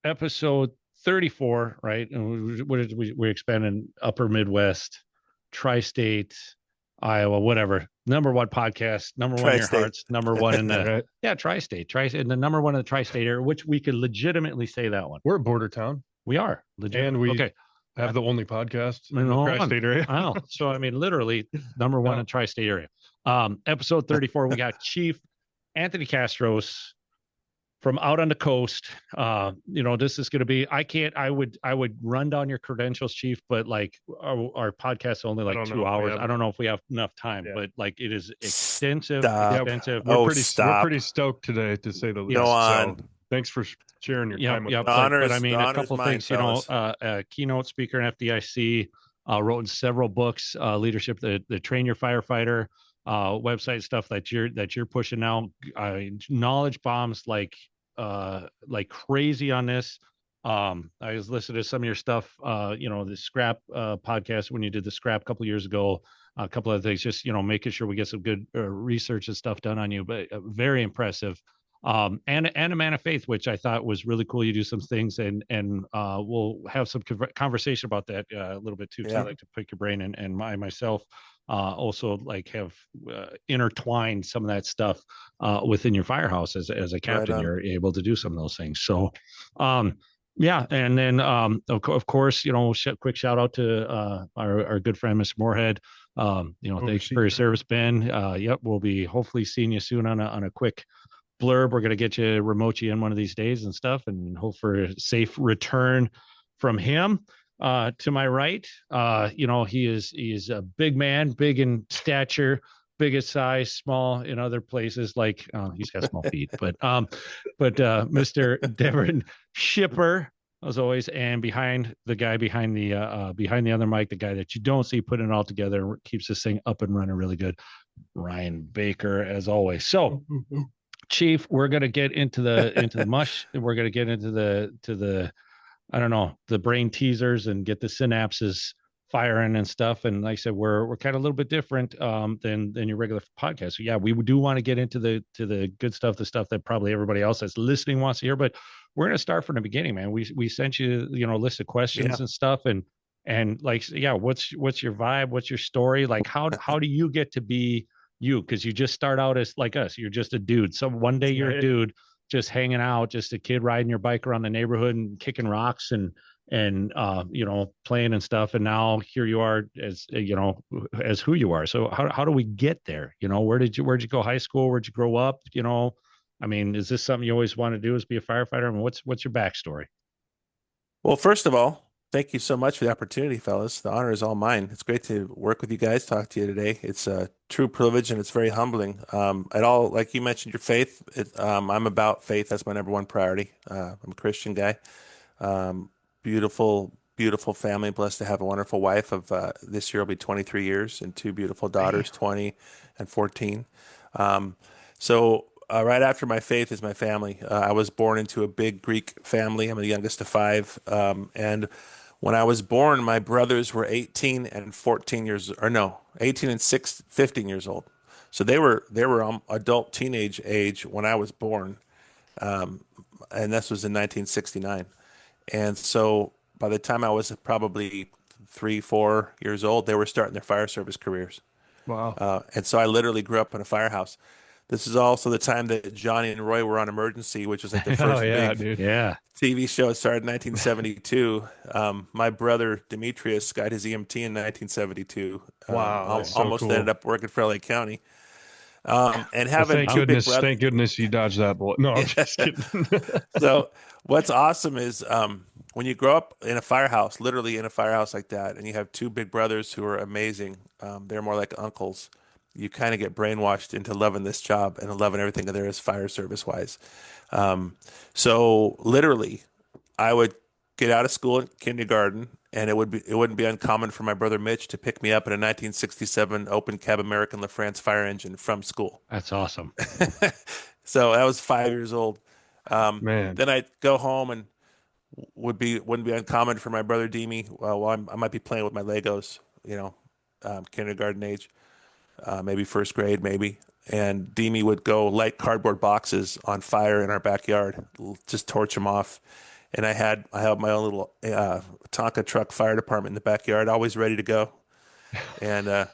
episode 34, right? And what did we expanded upper Midwest, tri-state, Iowa, whatever. Number one podcast, number one in your Tri-state. hearts, number one in the Right. yeah, tri-state, and the number one in the tri-state area, which we could legitimately say that one. We're a border town, We are legit. and we Okay. have the only podcast in the No, tri-state area. I know. So I mean, literally number one in tri-state area. Episode 34, we got Chief Anthony Kastros from out on the coast. This is going to be, I would run down your credentials, Chief, but like our podcast is only like 2 hours. I don't know if we have enough time, but like it is extensive. Stop. Extensive. We're stop. pretty stoked today, to say the least. Go on. So thanks for sharing your time with us. But I mean, a couple mine, things, fellas. keynote speaker in FDIC, wrote in several books, leadership, the Train Your Firefighter, website stuff that you're pushing now, knowledge bombs like crazy on this. I was listening to some of your stuff, the scrap podcast when you did the scrap a couple years ago, a couple of things, just making sure we get some good research and stuff done on you, but very impressive. And a man of faith, which I thought was really cool. You do some things, and we'll have some conversation about that a little bit too. Yeah. So I like to pick your brain, and myself also like have intertwined some of that stuff within your firehouse as a captain. Right, you're able to do some of those things. So yeah, and then of course, quick shout out to our good friend Mr. Moorhead. Thanks for your service, Ben. Yep, we'll be hopefully seeing you soon on a quick blurb. We're going to get you remote you in one of these days and stuff, and hope for a safe return from him. To my right, he's a big man, big in stature, big in size, small in other places. Like he's got small feet, but Mr. Devin Shipper, as always, and behind the other mic, the guy that you don't see putting it all together, keeps this thing up and running really good, Ryan Baker, as always. So Chief, we're going to get into the mush. We're going to get into the I don't know, the brain teasers and get the synapses firing and stuff. And like I said, we're kind of a little bit different than your regular podcast. So yeah, we do want to get into the good stuff, the stuff that probably everybody else that's listening wants to hear. But we're going to start from the beginning, man. We sent you a list of questions and stuff, and like, yeah, what's your vibe? What's your story? Like how do you get to be you? Because you just start out as like us. You're just a dude. So one day you're a dude just hanging out, just a kid riding your bike around the neighborhood and kicking rocks and playing and stuff. And now here you are as who you are. So how do we get there? Where'd you go high school? Where'd you grow up? I mean, is this something you always want to do, is be a firefighter? I mean, what's your backstory? Well, first of all, thank you so much for the opportunity, fellas. The honor is all mine. It's great to work with you guys, talk to you today. It's a true privilege and it's very humbling. Like you mentioned, your faith. I'm about faith. That's my number one priority. I'm a Christian guy. Beautiful, beautiful family. Blessed to have a wonderful wife of this year will be 23 years and two beautiful daughters, 20 and 14. Right after my faith is my family. I was born into a big Greek family. I'm the youngest of five. And when I was born, my brothers were 18 and 14 years, or no, 18 and 15 years old. So they were adult teenage age when I was born. And this was in 1969. And so by the time I was probably 3, 4 years old, they were starting their fire service careers. Wow. And so I literally grew up in a firehouse. This is also the time that Johnny and Roy were on Emergency, which was like the first big TV show. It started in 1972. My brother Demetrius got his EMT in 1972. Wow, almost cool. ended up working for LA County. And having thank goodness you dodged that bullet. No, I'm just kidding. So what's awesome is when you grow up in a firehouse, literally in a firehouse like that, and you have two big brothers who are amazing. They're more like uncles. You kind of get brainwashed into loving this job and loving everything that there is fire service wise. So literally, I would get out of school in kindergarten, and it wouldn't be uncommon for my brother Mitch to pick me up in a 1967 open cab American LaFrance fire engine from school. That's awesome. So I was 5 years old. Man. Then I'd go home and wouldn't be uncommon for my brother Demi. I might be playing with my Legos, kindergarten age. Maybe first grade, maybe. And Demi would go light cardboard boxes on fire in our backyard, just torch them off. and I had my own little Tonka truck fire department in the backyard, always ready to go. And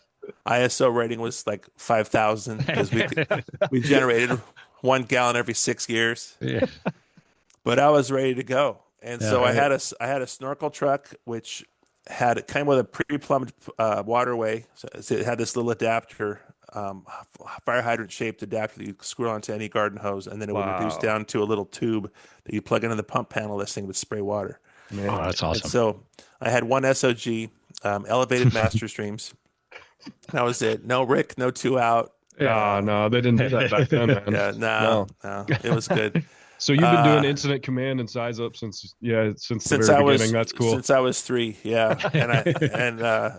ISO rating was like 5,000 because we generated 1 gallon every 6 years. Yeah. But I was ready to go, and Yeah, so right. I had a snorkel truck which came with a pre-plumbed waterway. So it had this little adapter, fire hydrant shaped adapter that you could screw onto any garden hose, and then it would reduce Wow. down to a little tube that you plug into the pump panel. This thing would spray water. Man. Oh, that's And awesome. so I had one SOG, elevated master streams. That was it. No Rick, no 2 out. No, they didn't do that back then, man. Yeah, no, it was good. So you've been doing incident command and size up since the very beginning. That's cool. Since I was 3, yeah.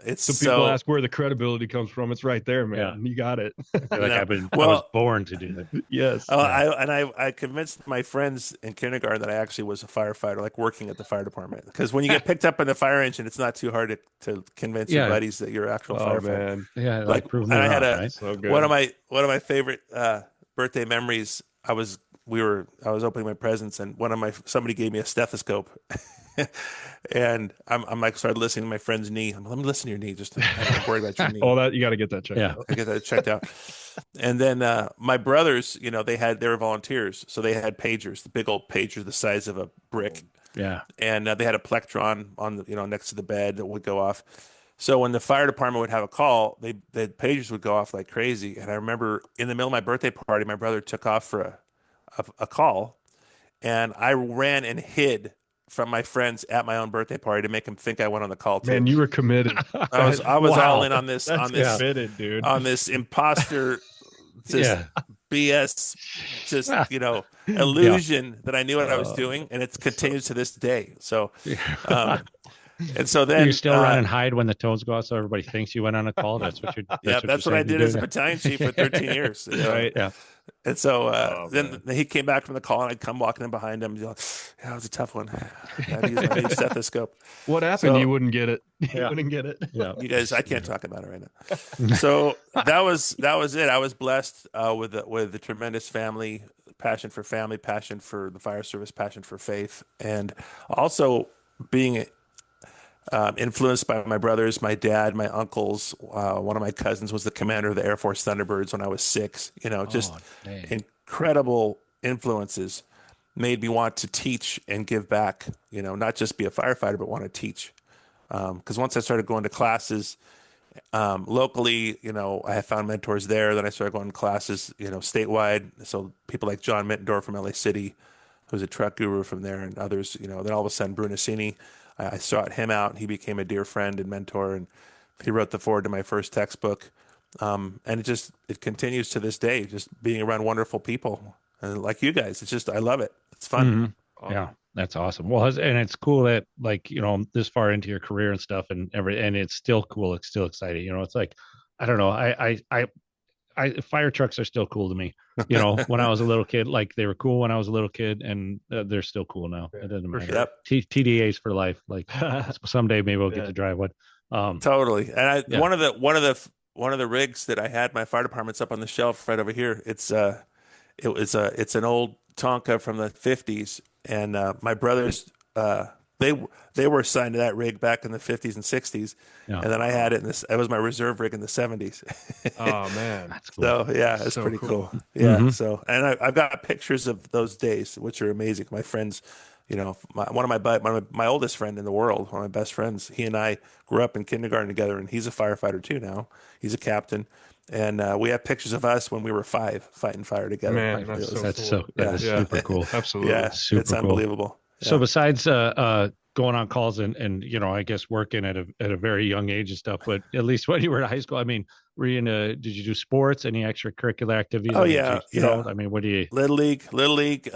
It's so people ask where the credibility comes from. It's right there, man. Yeah. You got it. I was born to do that. Yes. I convinced my friends in kindergarten that I actually was a firefighter, like working at the fire department. Because when you get picked up in the fire engine, it's not too hard to convince your buddies that you're an actual firefighter. Man. Yeah, like prove and me I had wrong, right? So good. one of my favorite birthday memories. I was opening my presents, and somebody gave me a stethoscope, and I'm like started listening to my friend's knee. Let me listen to your knee. Just I'm worried about your knee. Oh, that you got to get that checked out. I get that checked out. And then my brothers, they were volunteers, so they had pagers, the big old pager the size of a brick. Yeah. And they had a plectron on the next to the bed that would go off. So when the fire department would have a call, the pagers would go off like crazy. And I remember in the middle of my birthday party, my brother took off for a call, and I ran and hid from my friends at my own birthday party to make them think I went on the call too. Man, you were committed. I was all in on this committed, dude. on this imposter BS illusion that I knew what I was doing, and it continues to this day. So and so then you still run and hide when the tones go out so everybody thinks you went on a call. That's what you're that's what I did as a battalion chief for 13 years. Right. Yeah. And so then he came back from the call, and I'd come walking in behind him. Like, yeah, it was a tough one. I had to use my big stethoscope. What happened? You wouldn't get it. You wouldn't get it. Yeah. You guys, I can't talk about it right now. So that was it. I was blessed with the tremendous family, passion for family, passion for the fire service, passion for faith, and also being influenced by my brothers, my dad, my uncles. One of my cousins was the commander of the Air Force Thunderbirds when I was 6. Incredible influences made me want to teach and give back, not just be a firefighter, but want to teach. Because once I started going to classes locally, I had found mentors there. Then I started going to classes, statewide. So people like John Mittendorf from LA City, who's a truck guru from there, and others, then all of a sudden Brunacini, I sought him out, and he became a dear friend and mentor, and he wrote the foreword to my first textbook. And it continues to this day, just being around wonderful people and like you guys. I love it. It's fun. Mm-hmm. Yeah, that's awesome. Well, and it's cool that this far into your career and stuff and it's still cool. It's still exciting. It's like, I don't know. I fire trucks are still cool to me. When I was a little kid, they were cool when I was a little kid, and they're still cool now. It doesn't matter. Yep. TDAs for life. Someday maybe we'll get to drive one. Totally. And one of the rigs that I had, my fire department's up on the shelf right over here. It's an old Tonka from the 50s, and my brothers they were assigned to that rig back in the 50s and 60s, and then I had it it was my reserve rig in the 70s. Oh man, that's cool. So yeah, it's so pretty cool. Yeah. Mm-hmm. So and I've got pictures of those days, which are amazing. My friends, one of my oldest friend in the world, one of my best friends, he and I grew up in kindergarten together, and he's a firefighter too now. He's a captain. And we have pictures of us when we were 5 fighting fire together. Man, that's super cool. Absolutely. Yeah, it's unbelievable. Yeah. So besides going on calls and I guess working at a very young age and stuff, but at least when you were in high school, were you did you do sports, any extracurricular activities? Oh yeah. What do you? Little league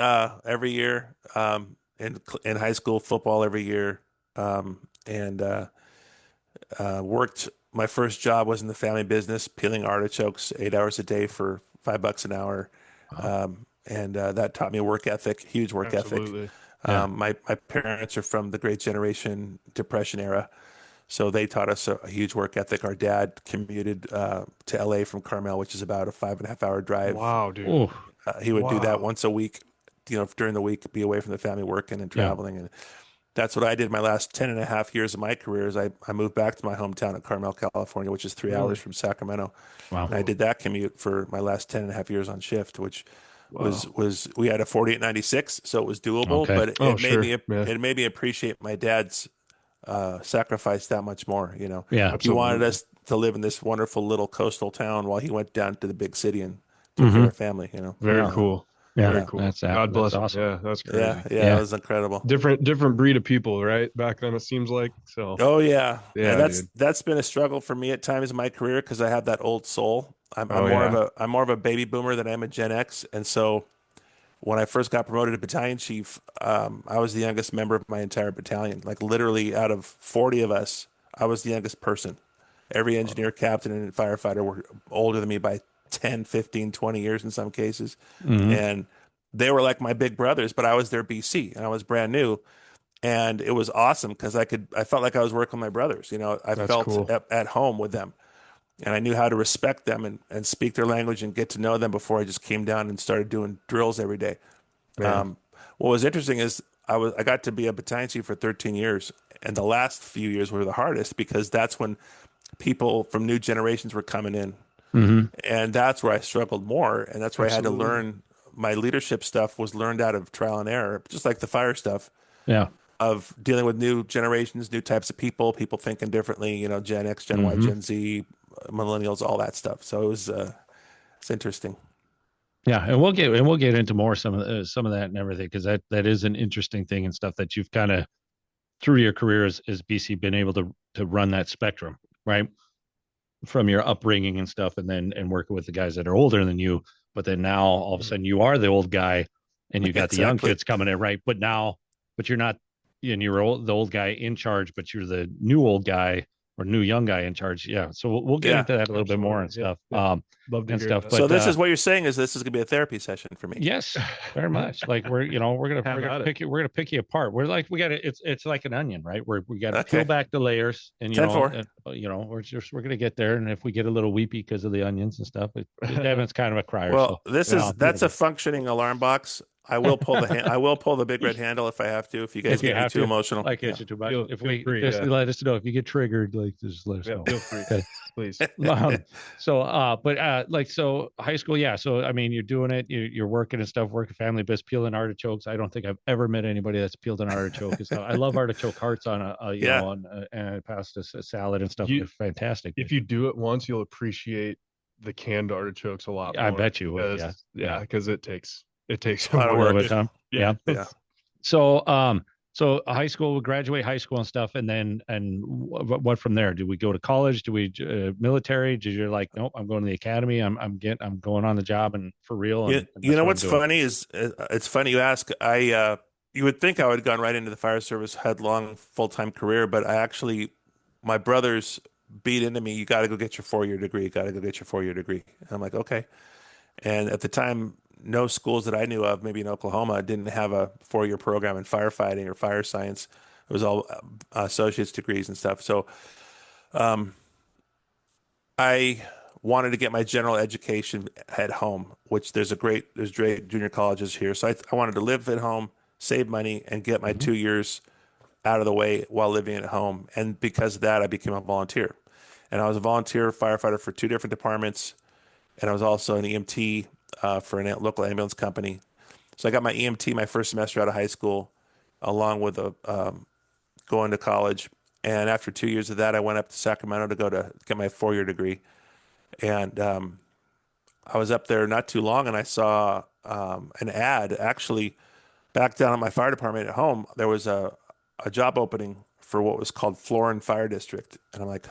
every year, in high school football every year, and worked. My first job was in the family business, peeling artichokes 8 hours a day for $5 an hour. Wow. And that taught me a work ethic, huge work ethic. Yeah. My parents are from the Great Generation Depression era, so they taught us a huge work ethic. Our dad commuted to LA from Carmel, which is about a 5.5 hour drive. Wow, dude. He would do that once a week, during the week, be away from the family working and traveling. And that's what I did my last 10 and a half years of my career is I moved back to my hometown of Carmel, California, which is 3 hours from Sacramento. Wow. And I did that commute for my last 10 and a half years on shift, which was we had a 4896, so it was doable, but it made me appreciate my dad's sacrifice that much more. Yeah, he wanted us to live in this wonderful little coastal town while he went down to the big city and took care of family. Very cool. Yeah, very cool. God bless him. Awesome. Yeah, that's crazy. Yeah, it was incredible. Different breed of people, right? Back then, it seems like so. Oh yeah. That's been a struggle for me at times in my career because I have that old soul. I'm more of a baby boomer than I am a Gen X, and so when I first got promoted to battalion chief, I was the youngest member of my entire battalion. Like literally, out of 40 of us, I was the youngest person. Every engineer, captain, and firefighter were older than me by 10, 15, 20 years in some cases. And they were like my big brothers, but I was their BC and I was brand new. And it was awesome because I felt like I was working with my brothers. I felt cool. at home with them. And I knew how to respect them and speak their language and get to know them before I just came down and started doing drills every day. What was interesting is I got to be a battalion chief for 13 years. And the last few years were the hardest because that's when people from new generations were coming in. And that's where I struggled more. And that's where I had to learn my leadership stuff was learned out of trial and error, just like the fire stuff. Yeah. Of dealing with new generations, new types of people thinking differently, Gen X, Gen Y, Gen Z, millennials, all that stuff. So it's interesting. Yeah, and we'll get into more some of that and everything because that is an interesting thing and stuff that you've kind of through your career as BC been able to run that spectrum, right? From your upbringing and stuff, and working with the guys that are older than you, but then now all of a sudden you are the old guy, and you got the young kids coming in, right? But you're not, and you're the old guy in charge, but you're the new old guy or new young guy in charge. Yeah. So we'll get into that a little bit more and stuff. Love to hear stuff. But, so this is what you're saying is this is gonna be a therapy session for me. Yes, very much. Like we're gonna pick you apart. We're like it's like an onion, right? We got to peel back the layers, and we're gonna get there. And if we get a little weepy because of the onions and stuff, Devin's kind of a crier. Well, that's a functioning alarm box. I will pull the big red handle if I have to. If you guys get me too emotional, I get you too much. Let us know if you get triggered. Like just let us know. Feel free, okay. Please. So high school, yeah. So I mean, you're doing it. You're working and stuff. Working family business, peeling artichokes. I don't think I've ever met anybody that's peeled an artichoke. I love artichoke hearts on and pasta salad and stuff. They're fantastic. If you do it once, you'll appreciate the canned artichokes a lot more. I bet you would. Yeah, because it takes a lot of time. Yeah. So high school, we graduate high school and stuff, and what from there? Do we go to college? Do we military? Did you like, nope, I'm going to the academy. I'm going on the job and for real. What's funny is it's funny you ask. You would think I would have gone right into the fire service, headlong full-time career, but my brothers beat into me. You got to go get your 4-year degree. You got to go get your 4-year degree. And I'm like, okay. And at the time, no schools that I knew of, maybe in Oklahoma, didn't have a 4-year program in firefighting or fire science. It was all associate's degrees and stuff. So I wanted to get my general education at home, which there's great junior colleges here. So I wanted to live at home, save money, and get my 2 years out of the way while living at home. And because of that, I became a volunteer. And I was a volunteer firefighter for 2 different departments. And I was also an EMT for a local ambulance company. So I got my EMT my first semester out of high school, along with going to college. And after 2 years of that, I went up to Sacramento to get my 4-year degree. And I was up there not too long, and I saw an ad. Actually, back down at my fire department at home, there was a job opening for what was called Florin Fire District. And I'm like,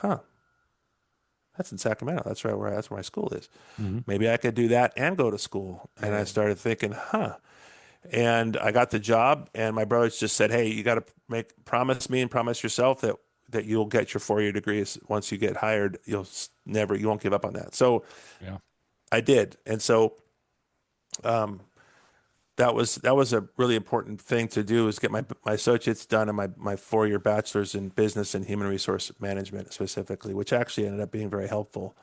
that's in Sacramento. That's where my school is. Maybe I could do that and go to school. And I started thinking, and I got the job, and my brothers just said, hey, you got to promise me and promise yourself that you'll get your 4-year degrees. Once you get hired, you won't give up on that. So I did. And so, that was a really important thing to do, is get my associates done and my 4-year bachelor's in business and human resource management specifically, which actually ended up being very helpful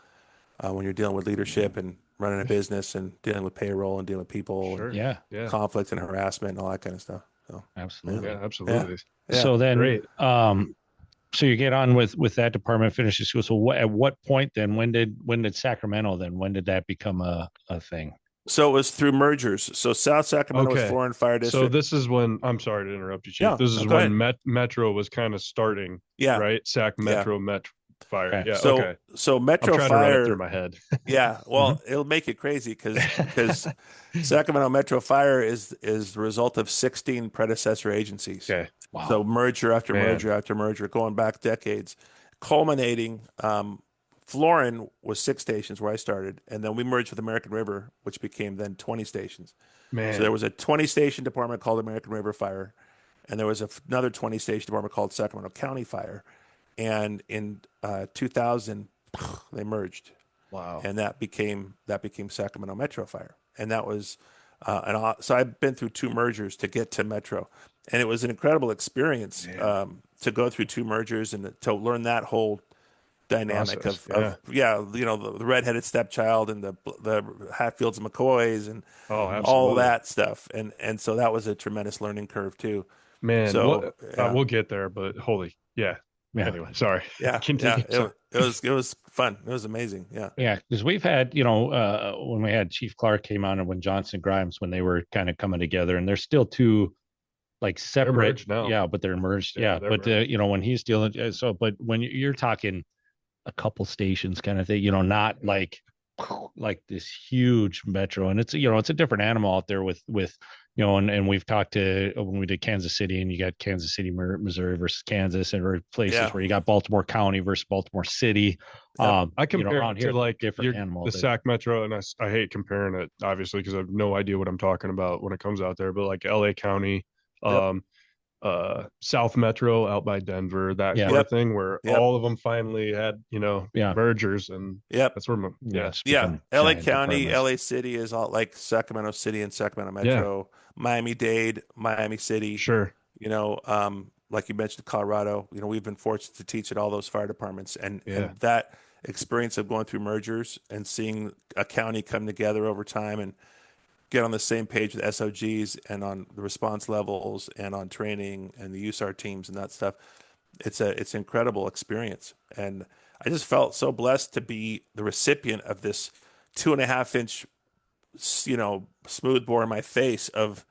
when you're dealing with leadership and running a business and dealing with payroll and dealing with people Sure. Yeah, and conflict and harassment and all that kind of stuff. So absolutely. Yeah, absolutely. Yeah. So then, Great. so you get on with that department, finish the school. So at what point then? When did Sacramento then? When did that become a thing? So it was through mergers. So South Sacramento was Okay. Florida Fire So District. this is when, I'm sorry to interrupt you, Chief. Yeah, This is no, go when Metro was kind of starting, Yeah. right? Metro Fire. Okay. Yeah. So Okay. so I'm Metro trying to run it Fire. through my head. Yeah. Well, it'll make it crazy because Sacramento Metro Fire is the result of 16 predecessor agencies. Okay. Wow. So merger after Man. merger after merger, going back decades, culminating. Florin was 6 stations where I started, and then we merged with American River, which became then 20 stations. Man. So there was a 20-station department called American River Fire, and there was another 20-station department called Sacramento County Fire. And in 2000, they merged, Wow. and that became Sacramento Metro Fire. And that was, so I've been through 2 mergers to get to Metro, and it was an incredible experience to go through 2 mergers and to learn that whole dynamic process, of the redheaded stepchild and the Hatfields and McCoys and all that stuff, and so that was a tremendous learning curve too. Man, So we'll get there, but yeah. Anyway, sorry. Yeah, Continue. yeah, it was fun. It was amazing. Yeah, yeah, because we've had when we had Chief Clark came on and when Johnson Grimes when they were kind of coming together, and they're still 2 like separate now. Yeah, but they're merged. Yeah, But when he's dealing, but when you're talking a couple stations kind of thing, not like this huge metro, and it's it's a different animal out there with and we've talked to when we did Kansas City, and you got Kansas City, Missouri versus Kansas, and places where you got Baltimore County versus Baltimore City. I compare around it here, to like different animal. The Sac Metro, and I hate comparing it obviously because I have no idea what I'm talking about when it comes out there, but like LA County, South Metro out by Denver, that sort of thing, where all of them finally had mergers, and that's where LA County, LA City is all like Sacramento City and Sacramento Metro, Miami-Dade, Miami City, sure, like you mentioned, Colorado. We've been fortunate to teach at all those fire departments, and that experience of going through mergers and seeing a county come together over time and get on the same page with SOGs and on the response levels and on training and the USAR teams and that stuff. It's an incredible experience. And I just felt so blessed to be the recipient of this 2.5-inch, smooth bore in my face of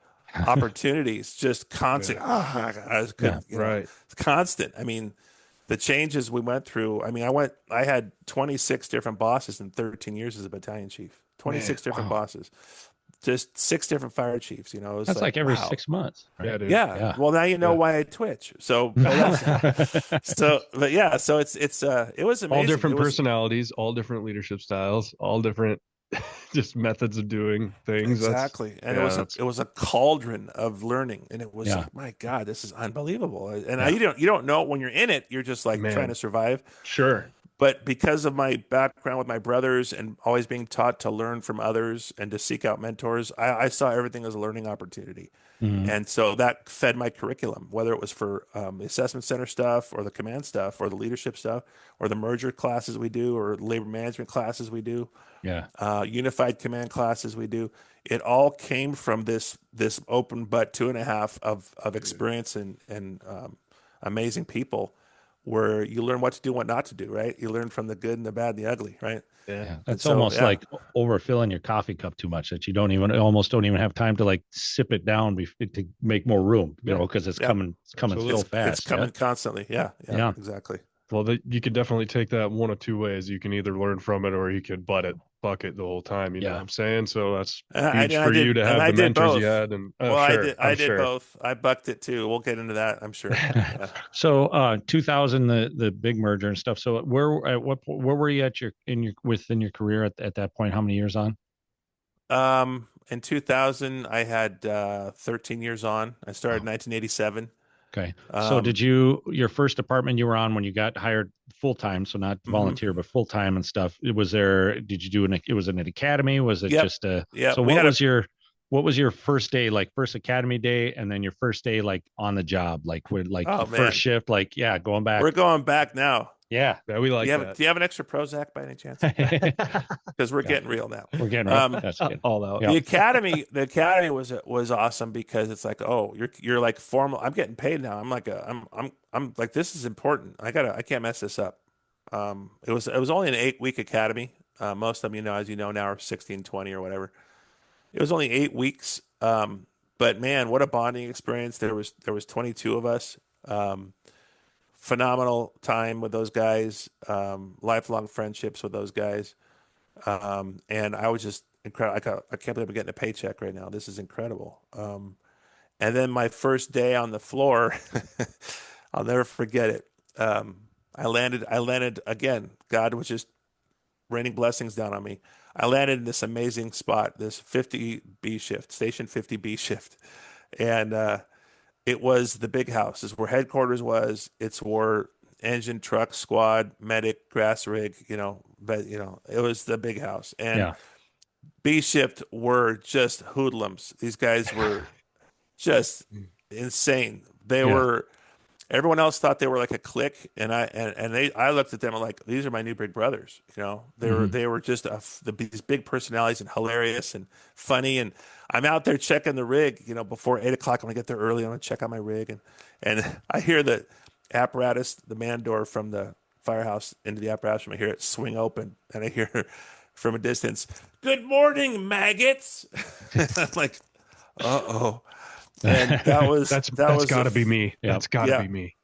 opportunities, just constant. It's constant. I mean, the changes we went through, I had 26 different bosses in 13 years as a battalion chief, 26 different bosses. Just 6 different fire chiefs, That's like every 6 months. Right? Yeah, dude. Yeah. Well, now you know why I twitch. So, so it was amazing. All different personalities, all different leadership styles, all different just methods of doing things. Exactly. And it was a cauldron of learning, and it was like, my God, this is unbelievable. And you don't know it when you're in it. You're just like trying to survive. Sure. But because of my background with my brothers and always being taught to learn from others and to seek out mentors, I saw everything as a learning opportunity. Mm-hmm. And so that fed my curriculum, whether it was for the assessment center stuff or the command stuff or the leadership stuff or the merger classes we do or labor management classes we do, unified command classes we do. It all came from this open butt 2.5 of experience and amazing people, where you learn what to do, what not to do, right? You learn from the good and the bad and the ugly, right? Yeah. That's almost like overfilling your coffee cup too much, that you almost don't even have time to like sip it down to make more room, because it's coming so fast. It's coming constantly. Yeah, exactly. Well, you could definitely take that one of 2 ways. You can either learn from it or you could bucket the whole time. You know what I'm saying? So that's huge for you to have the mentors you had. And I did both. I bucked it too. We'll get into that, I'm sure. Yeah. So 2000, the big merger and stuff. So where were you within your career at that point? How many years on? In 2000, I had 13 years on. I started in 1987. Okay. So did your first department you were on when you got hired full-time, so not volunteer, but full-time and stuff, did you do it was in an academy? Was it just so what was your first day, like first academy day, and then your first day, like on the job, like with first shift, going back? We're going back now. Yeah. we like that. Do you have an extra Prozac by any chance? Because we're getting real now. We're getting real. That's good. All out. The academy was awesome because it's like, oh, you're like formal. I'm getting paid now. I'm like I'm like, this is important. I can't mess this up. It was only an 8-week academy. Most of them, as you know, now are 16, 20 or whatever. It was only 8 weeks. But man, what a bonding experience. There was 22 of us. Phenomenal time with those guys. Lifelong friendships with those guys. And I was just incredible. I can't believe I'm getting a paycheck right now. This is incredible. And then my first day on the floor, I'll never forget it. I landed again. God was just raining blessings down on me. I landed in this amazing spot, this 50B shift, station 50B shift. And it was the big house. It's where headquarters was. It's where engine, truck, squad, medic, grass rig, but it was the big house. And B shift were just hoodlums. These guys were just insane. They were. Everyone else thought they were like a clique, and I looked at them and like, these are my new big brothers. They were just these big personalities and hilarious and funny. And I'm out there checking the rig. Before 8 o'clock, I'm gonna get there early. I'm gonna check out my rig, and I hear the apparatus, the man door from the firehouse into the apparatus room. I hear it swing open, and I hear from a distance, "Good morning, maggots." I'm like, uh-oh. And that's got to be me. That's got to be me.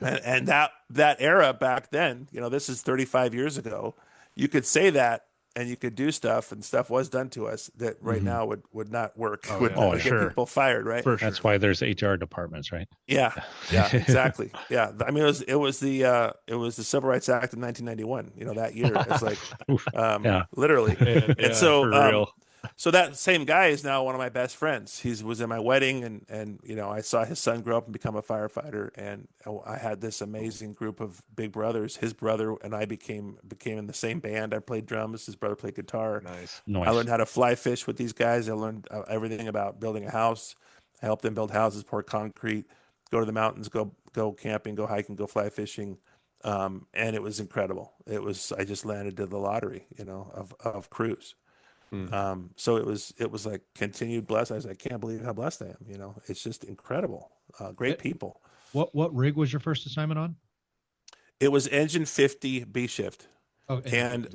And that era back then, this is 35 years ago. You could say that, and you could do stuff, and stuff was done to us that right now would not work. Would get people fired, right? For sure. That's why there's HR departments, right? Yeah, exactly. Yeah, I mean, it was the Civil Rights Act of 1991. That year, it's like, literally. And so, for real. So that same guy is now one of my best friends. He was in my wedding, and I saw his son grow up and become a firefighter. And I had this amazing group of big brothers. His brother and I became in the same band. I played drums. His brother played guitar. Nice. I learned how to fly fish with these guys. I learned everything about building a house. I helped them build houses, pour concrete, go to the mountains, go camping, go hiking, go fly fishing. And it was incredible. I just landed to the lottery, of crews. So it was like continued blessed. I can't believe how blessed I am. It's just incredible. Great people. What rig was your first assignment on? It was engine 50 B shift. Oh,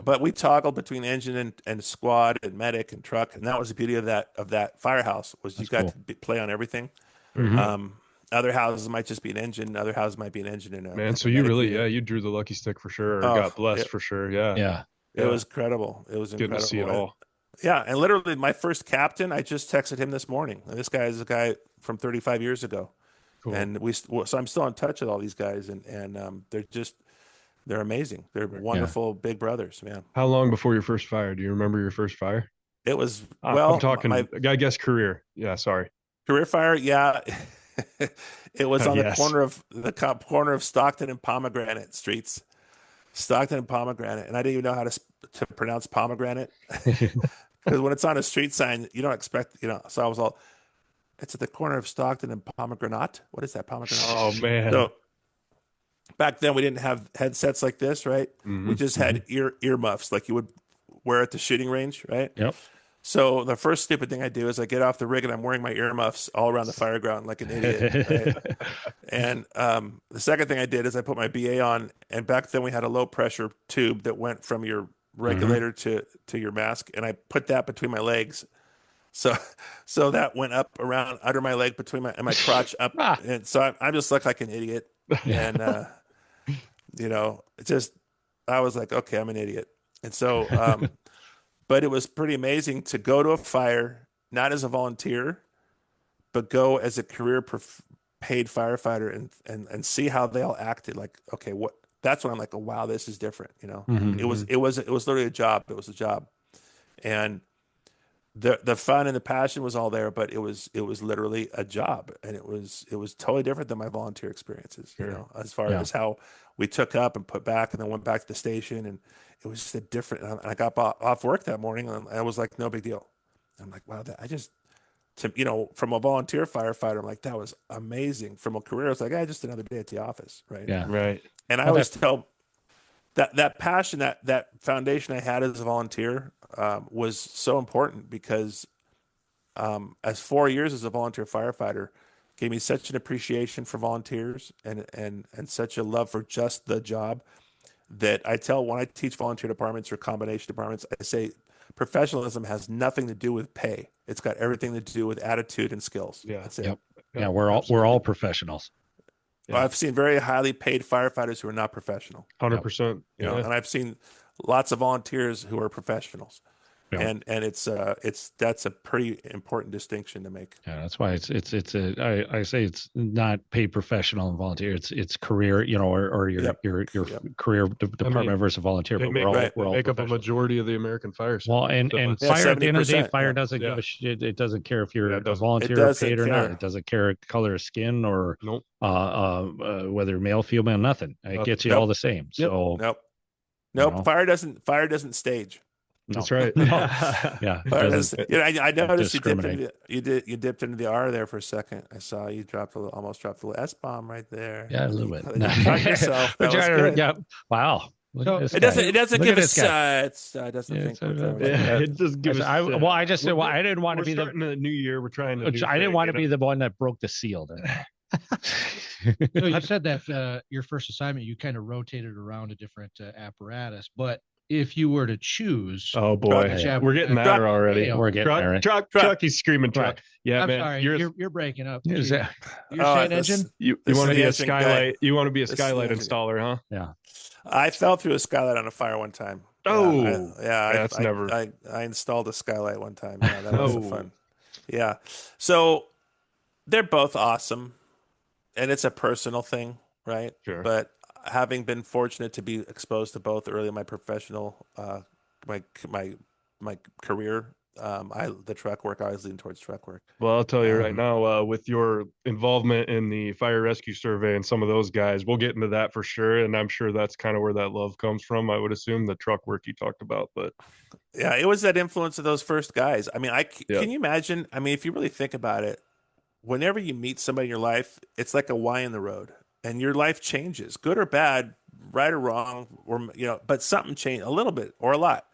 but we toggled between engine and squad and medic and truck. And that was the beauty of that firehouse was you got to play on everything. Other houses might just be an engine. Other houses might be an engine and man. So you really, you drew the lucky stick for sure. Or got blessed for sure. Yeah. It was incredible. It was incredible. Good to see it all. Yeah, and literally my first captain, I just texted him this morning. This guy is a guy from 35 years ago, and so I'm still in touch with all these guys, and they're amazing. They're wonderful big brothers, man. How long before your first fire? Do you remember your first fire? It was I'm talking. I guess career. Yeah, sorry. Career fire. Yeah, it was on the corner of Stockton and Pomegranate streets. Stockton and Pomegranate, and I didn't even know how to pronounce pomegranate because when it's on a street sign, you don't expect, So I was all, it's at the corner of Stockton and Pomegranate. What is that, pomegranate? Oh man! So back then we didn't have headsets like this, right? We just had earmuffs like you would wear at the shooting range, right? Yep. So the first stupid thing I do is I get off the rig and I'm wearing my earmuffs all around the fireground like an idiot. Right? And the second thing I did is I put my BA on, and back then we had a low pressure tube that went from your regulator to your mask, and I put that between my legs. So that went up around under my leg between my crotch up, and so I just look like an idiot. And I was like, okay, I'm an idiot, and so. But it was pretty amazing to go to a fire, not as a volunteer, but go as a career paid firefighter and see how they all acted. Like, okay, that's when I'm like, oh, wow, this is different. It was literally a job. It was a job. And the fun and the passion was all there, but it was literally a job. And it was totally different than my volunteer experiences, as far as how we took up and put back and then went back to the station, and it was just a different. And I got off work that morning, and I was like, no big deal. I'm like, wow, from a volunteer firefighter, I'm like, that was amazing. From a career, it's like, just another day at the office, right? Yeah, right. And I always tell that passion, that foundation I had as a volunteer was so important because as 4 years as a volunteer firefighter gave me such an appreciation for volunteers and such a love for just the job that when I teach volunteer departments or combination departments, I say professionalism has nothing to do with pay. It's got everything to do with attitude and skills. Yeah. That's it. Yep. Yeah, we're all professionals. Yeah. I've seen very highly paid firefighters who are not professional. 100%. Yeah. And I've seen lots of volunteers who are professionals. Yeah. And that's a pretty important distinction to make. Yeah, that's why I say it's not paid professional and volunteer. It's career, or your career department versus volunteer. But we're all make up a majority of the American fire service. Well, and fire at the end of the day, fire doesn't give a shit. It doesn't care if you're a volunteer or paid or not. It doesn't care color of skin or whether male, female, nothing. It gets you all the same. So nope. Fire doesn't stage. No. That's right. Yeah. I noticed you dipped into the R there for a second. I saw you almost dropped the S-bomb right there. Yeah, a little bit. Yourself. That was good. Yeah. Wow. It doesn't give us it doesn't think it just gives us I just said I didn't want to be the new year. We're trying to I didn't want to be the one that broke the seal. You said that your first assignment you kind of rotated around a different apparatus, but if you were to choose, oh boy, we're getting that already. We're getting truck. He's screaming truck. Yeah, I'm man. Sorry, you're breaking up. You're saying engine. You want to be a skylight? You want to be a skylight installer, huh? Yeah. I fell through a skylight on a fire one time. Oh, I installed a skylight one time. Yeah, that was fun. Yeah, so they're both awesome, and it's a personal thing, right? Sure. But having been fortunate to be exposed to both early in my professional, my career, the truck work, I always lean towards truck work. Well, I'll tell you right now, with your involvement in the fire rescue survey and some of those guys, we'll get into that for sure. And I'm sure that's kind of where that love comes from. I would assume the truck work you talked about, but yeah, it was that influence of those first guys. I mean, can you imagine? I mean, if you really think about it, whenever you meet somebody in your life, it's like a Y in the road. And your life changes, good or bad, right or wrong, or but something changed a little bit or a lot.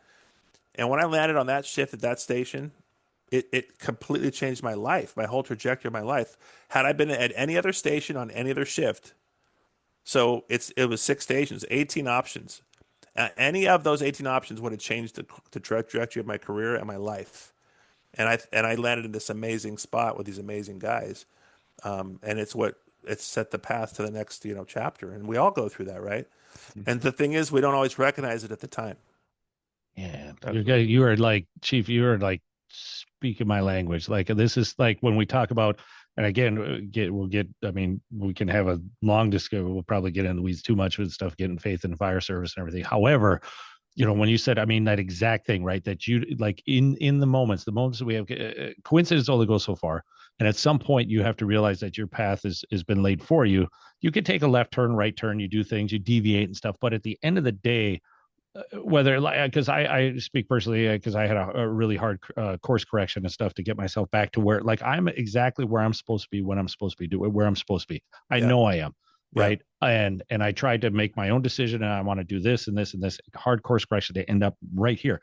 And when I landed on that shift at that station, it completely changed my life, my whole trajectory of my life. Had I been at any other station on any other shift, so it was 6 stations, 18 options. Any of those 18 options would have changed the trajectory of my career and my life. And I landed in this amazing spot with these amazing guys, and it's set the path to the next, chapter. And we all go through that, right? Mm-hmm. And the thing is, we don't always recognize it at the time. Yeah. You are like, Chief, you are like speaking my language. Like, this is like when we talk about, and again, we can have a long discussion. We'll probably get into the weeds too much with stuff, getting faith in fire service and everything. However, when you said, that exact thing, right? That you like in the moments that we have, coincidence only goes so far. And at some point you have to realize that your path has been laid for you. You can take a left turn, right turn, you do things, you deviate and stuff. But at the end of the day, whether, because I speak personally, because I had a really hard course correction and stuff to get myself back to where, like, I'm exactly where I'm supposed to be, when I'm supposed to be doing, where I'm supposed to be. I know I am. Right. And I tried to make my own decision, and I want to do this and this and this hard course correction to end up right here.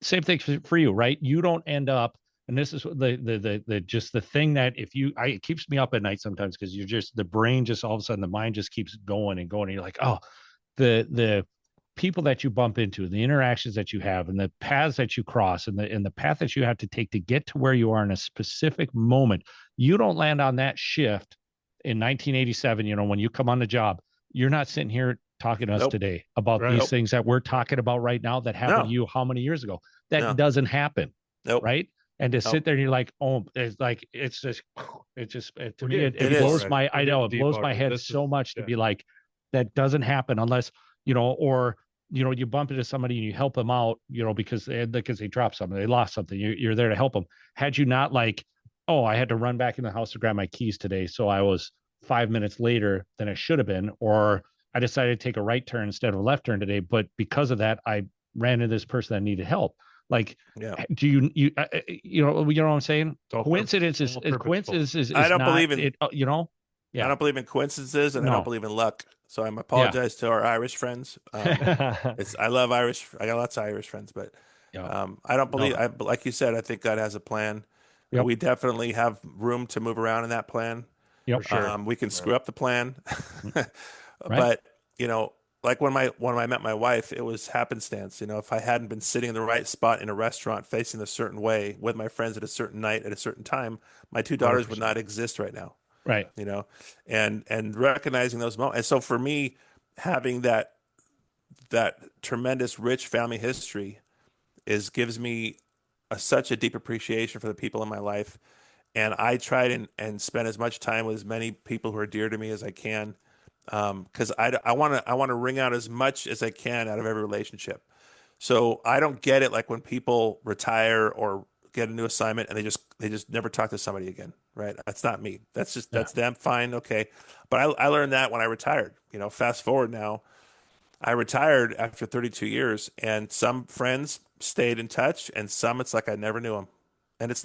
Same thing for you, right? You don't end up, and this is the thing that it keeps me up at night sometimes, because the brain just all of a sudden, the mind just keeps going and going. And you're like, oh, the people that you bump into, the interactions that you have, and the paths that you cross, and the path that you have to take to get to where you are in a specific moment. You don't land on that shift in 1987, when you come on the job, you're not sitting here talking to us today about these things that we're talking about right now that happened to you how many years ago. That doesn't happen. Right. And to sit there and you're like, oh, it blows my head so much to be like, that doesn't happen unless, or, you bump into somebody and you help them out, because they dropped something, they lost something. You're there to help them. Had you not, like, oh, I had to run back in the house to grab my keys today, so I was 5 minutes later than I should have been, or I decided to take a right turn instead of a left turn today, but because of that, I ran into this person that needed help. Like, do you know what I'm saying? Coincidence is I don't believe in it. I Yeah. don't believe in coincidences, and I don't No. believe in luck. So I Yeah. apologize to our Irish friends. I love Irish. I got lots of Irish friends, but Yeah. I don't believe. No. Like you said, I think God has a plan. Yep. We definitely have room to move around in that plan. For Yep. sure. We can Yeah. screw up the plan, Right. but you know, like when I met my wife, it was happenstance. You know, if I hadn't been sitting in the right spot in a restaurant facing a certain way with my friends at a certain night at a certain time, my two daughters would 100%. not exist right now. Right. You know, and recognizing those moments. And so for me, having that tremendous rich family history gives me such a deep appreciation for the people in my life. And I try and spend as much time with as many people who are dear to me as I can, because I want to wring out as much as I can out of every relationship. So I don't get it like when people retire or get a new assignment and they just never talk to somebody again, right? That's not me. Yeah. That's them. Fine, okay. But I learned that when I retired. You know, fast forward now, I retired after 32 years, and some friends stayed in touch, and some it's like I never knew them. And it's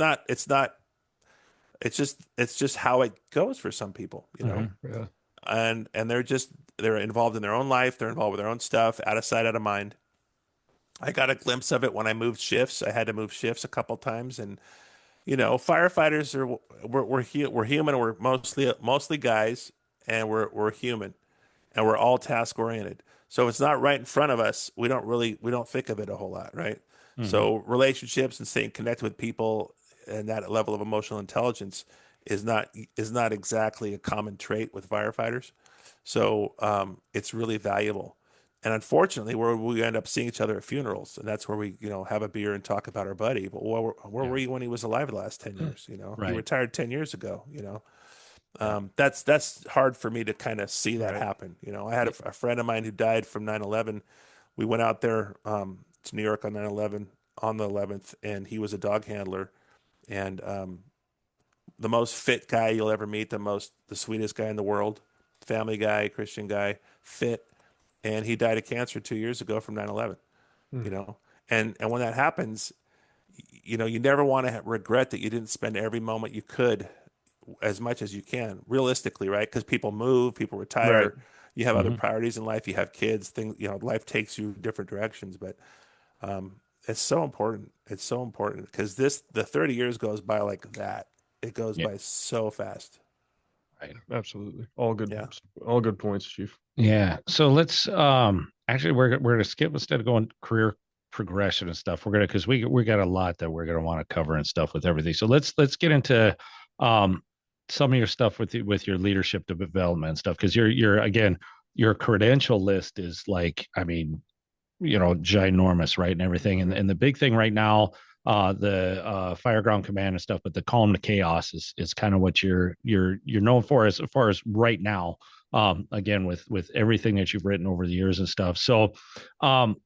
just how it goes for some people, you know. Mhm. Yeah. And they're involved in their own life, they're involved with their own stuff, out of sight, out of mind. I got a glimpse of it when I moved shifts. I had to move shifts a couple times, and you know, firefighters are we're human. We're mostly guys, and we're human, and we're all task oriented. So if it's not right in front of us, we don't think of it a whole lot, right? Mhm. So relationships and staying connected with people and that level of emotional intelligence is not exactly a common trait with firefighters. So it's really valuable. And unfortunately, we end up seeing each other at funerals, and that's where we, you know, have a beer and talk about our buddy. But where Yeah. were you when he was alive the last 10 years? You know, he Right. retired 10 years ago. You know, Yeah. that's hard for me to kind of see that Right. happen. You know, I had a friend of mine who died from 9/11. We went out there to New York on 9/11 on the 11th, and he was a dog handler, and the most fit guy you'll ever meet, the sweetest guy in the world, family guy, Christian guy, fit, and he died of cancer 2 years ago from 9/11. You Hmm. know, and when that happens, you know, you never want to regret that you didn't spend every moment you could as much as you can, realistically, right? Because people move, people Right. retire, you have other Mhm. priorities in life, you have kids, things, you know, life takes you different directions. But it's so important. It's so important because the 30 years goes by like that. It goes Yeah. by so fast. Right. Absolutely. Yeah. All good points, Chief. Yeah. So let's actually we're gonna skip instead of going career progression and stuff. We're gonna because we got a lot that we're gonna want to cover and stuff with everything. So let's get into um some of your stuff with your leadership development and stuff because you're again your credential list is like I mean you know ginormous right and everything and the big thing right now the Fireground Command and stuff, but the calm to chaos is kind of what you're known for as far as right now. Again, with everything that you've written over the years and stuff. So, um,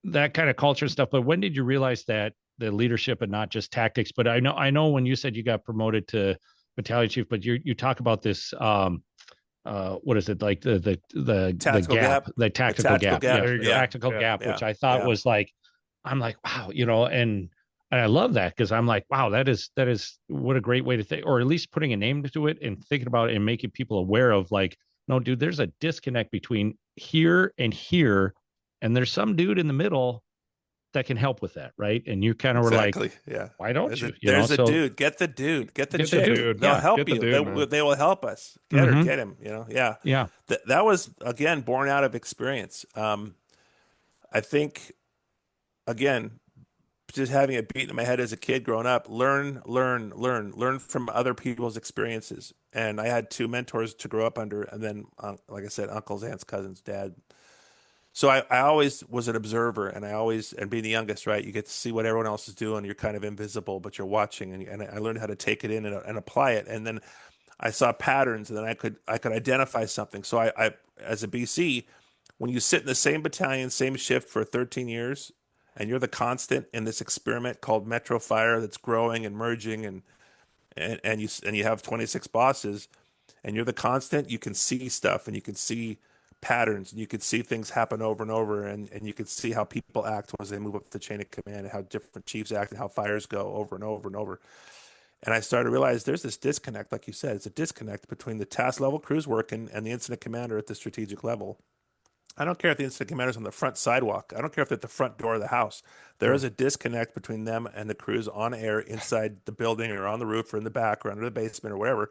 that kind of culture stuff. But when did you realize that the leadership and not just tactics? But I know when you said you got promoted to battalion chief, but you talk about this what is it like the Tactical gap gap. the The tactical tactical gap yeah gap. There you the go. Yeah. tactical Yeah. gap Yeah. which I thought Yeah. was like I'm like wow you know and I love that because I'm like wow that is what a great way to think or at least putting a name to it and thinking about it and making people aware of like no dude there's a disconnect between here and there's some dude in the middle that can help with that right and you kind of were like Exactly. Yeah. why don't you you know There's a so dude. Get the dude. Get the get the Get the chick. dude dude. They'll yeah help Get the you. dude, man. They will help us. Get her. mm-hmm. Get him. You know. Yeah. Yeah That was again born out of experience. I think again just having it beat in my head as a kid growing up, learn from other people's experiences. And I had two mentors to grow up under, and then, like I said, uncles, aunts, cousins, dad. So I always was an observer, and and being the youngest, right, you get to see what everyone else is doing. You're kind of invisible, but you're watching, and I learned how to take it in and apply it. And then I saw patterns, and then I could identify something. So as a BC, when you sit in the same battalion, same shift for 13 years, and you're the constant in this experiment called Metro Fire that's growing and merging, and you have 26 bosses, and you're the constant, you can see stuff and you can see patterns and you can see things happen over and over, and you can see how people act as they move up the chain of command and how different chiefs act and how fires go over and over and over. And I started to realize there's this disconnect, like you said, it's a disconnect between the task level crews working and the incident commander at the strategic level. I don't care if the incident commander's on the front sidewalk. I don't care if they're at the front door of the house. There is a disconnect between them and the crews on air inside the building or on the roof or in the back or under the basement or wherever.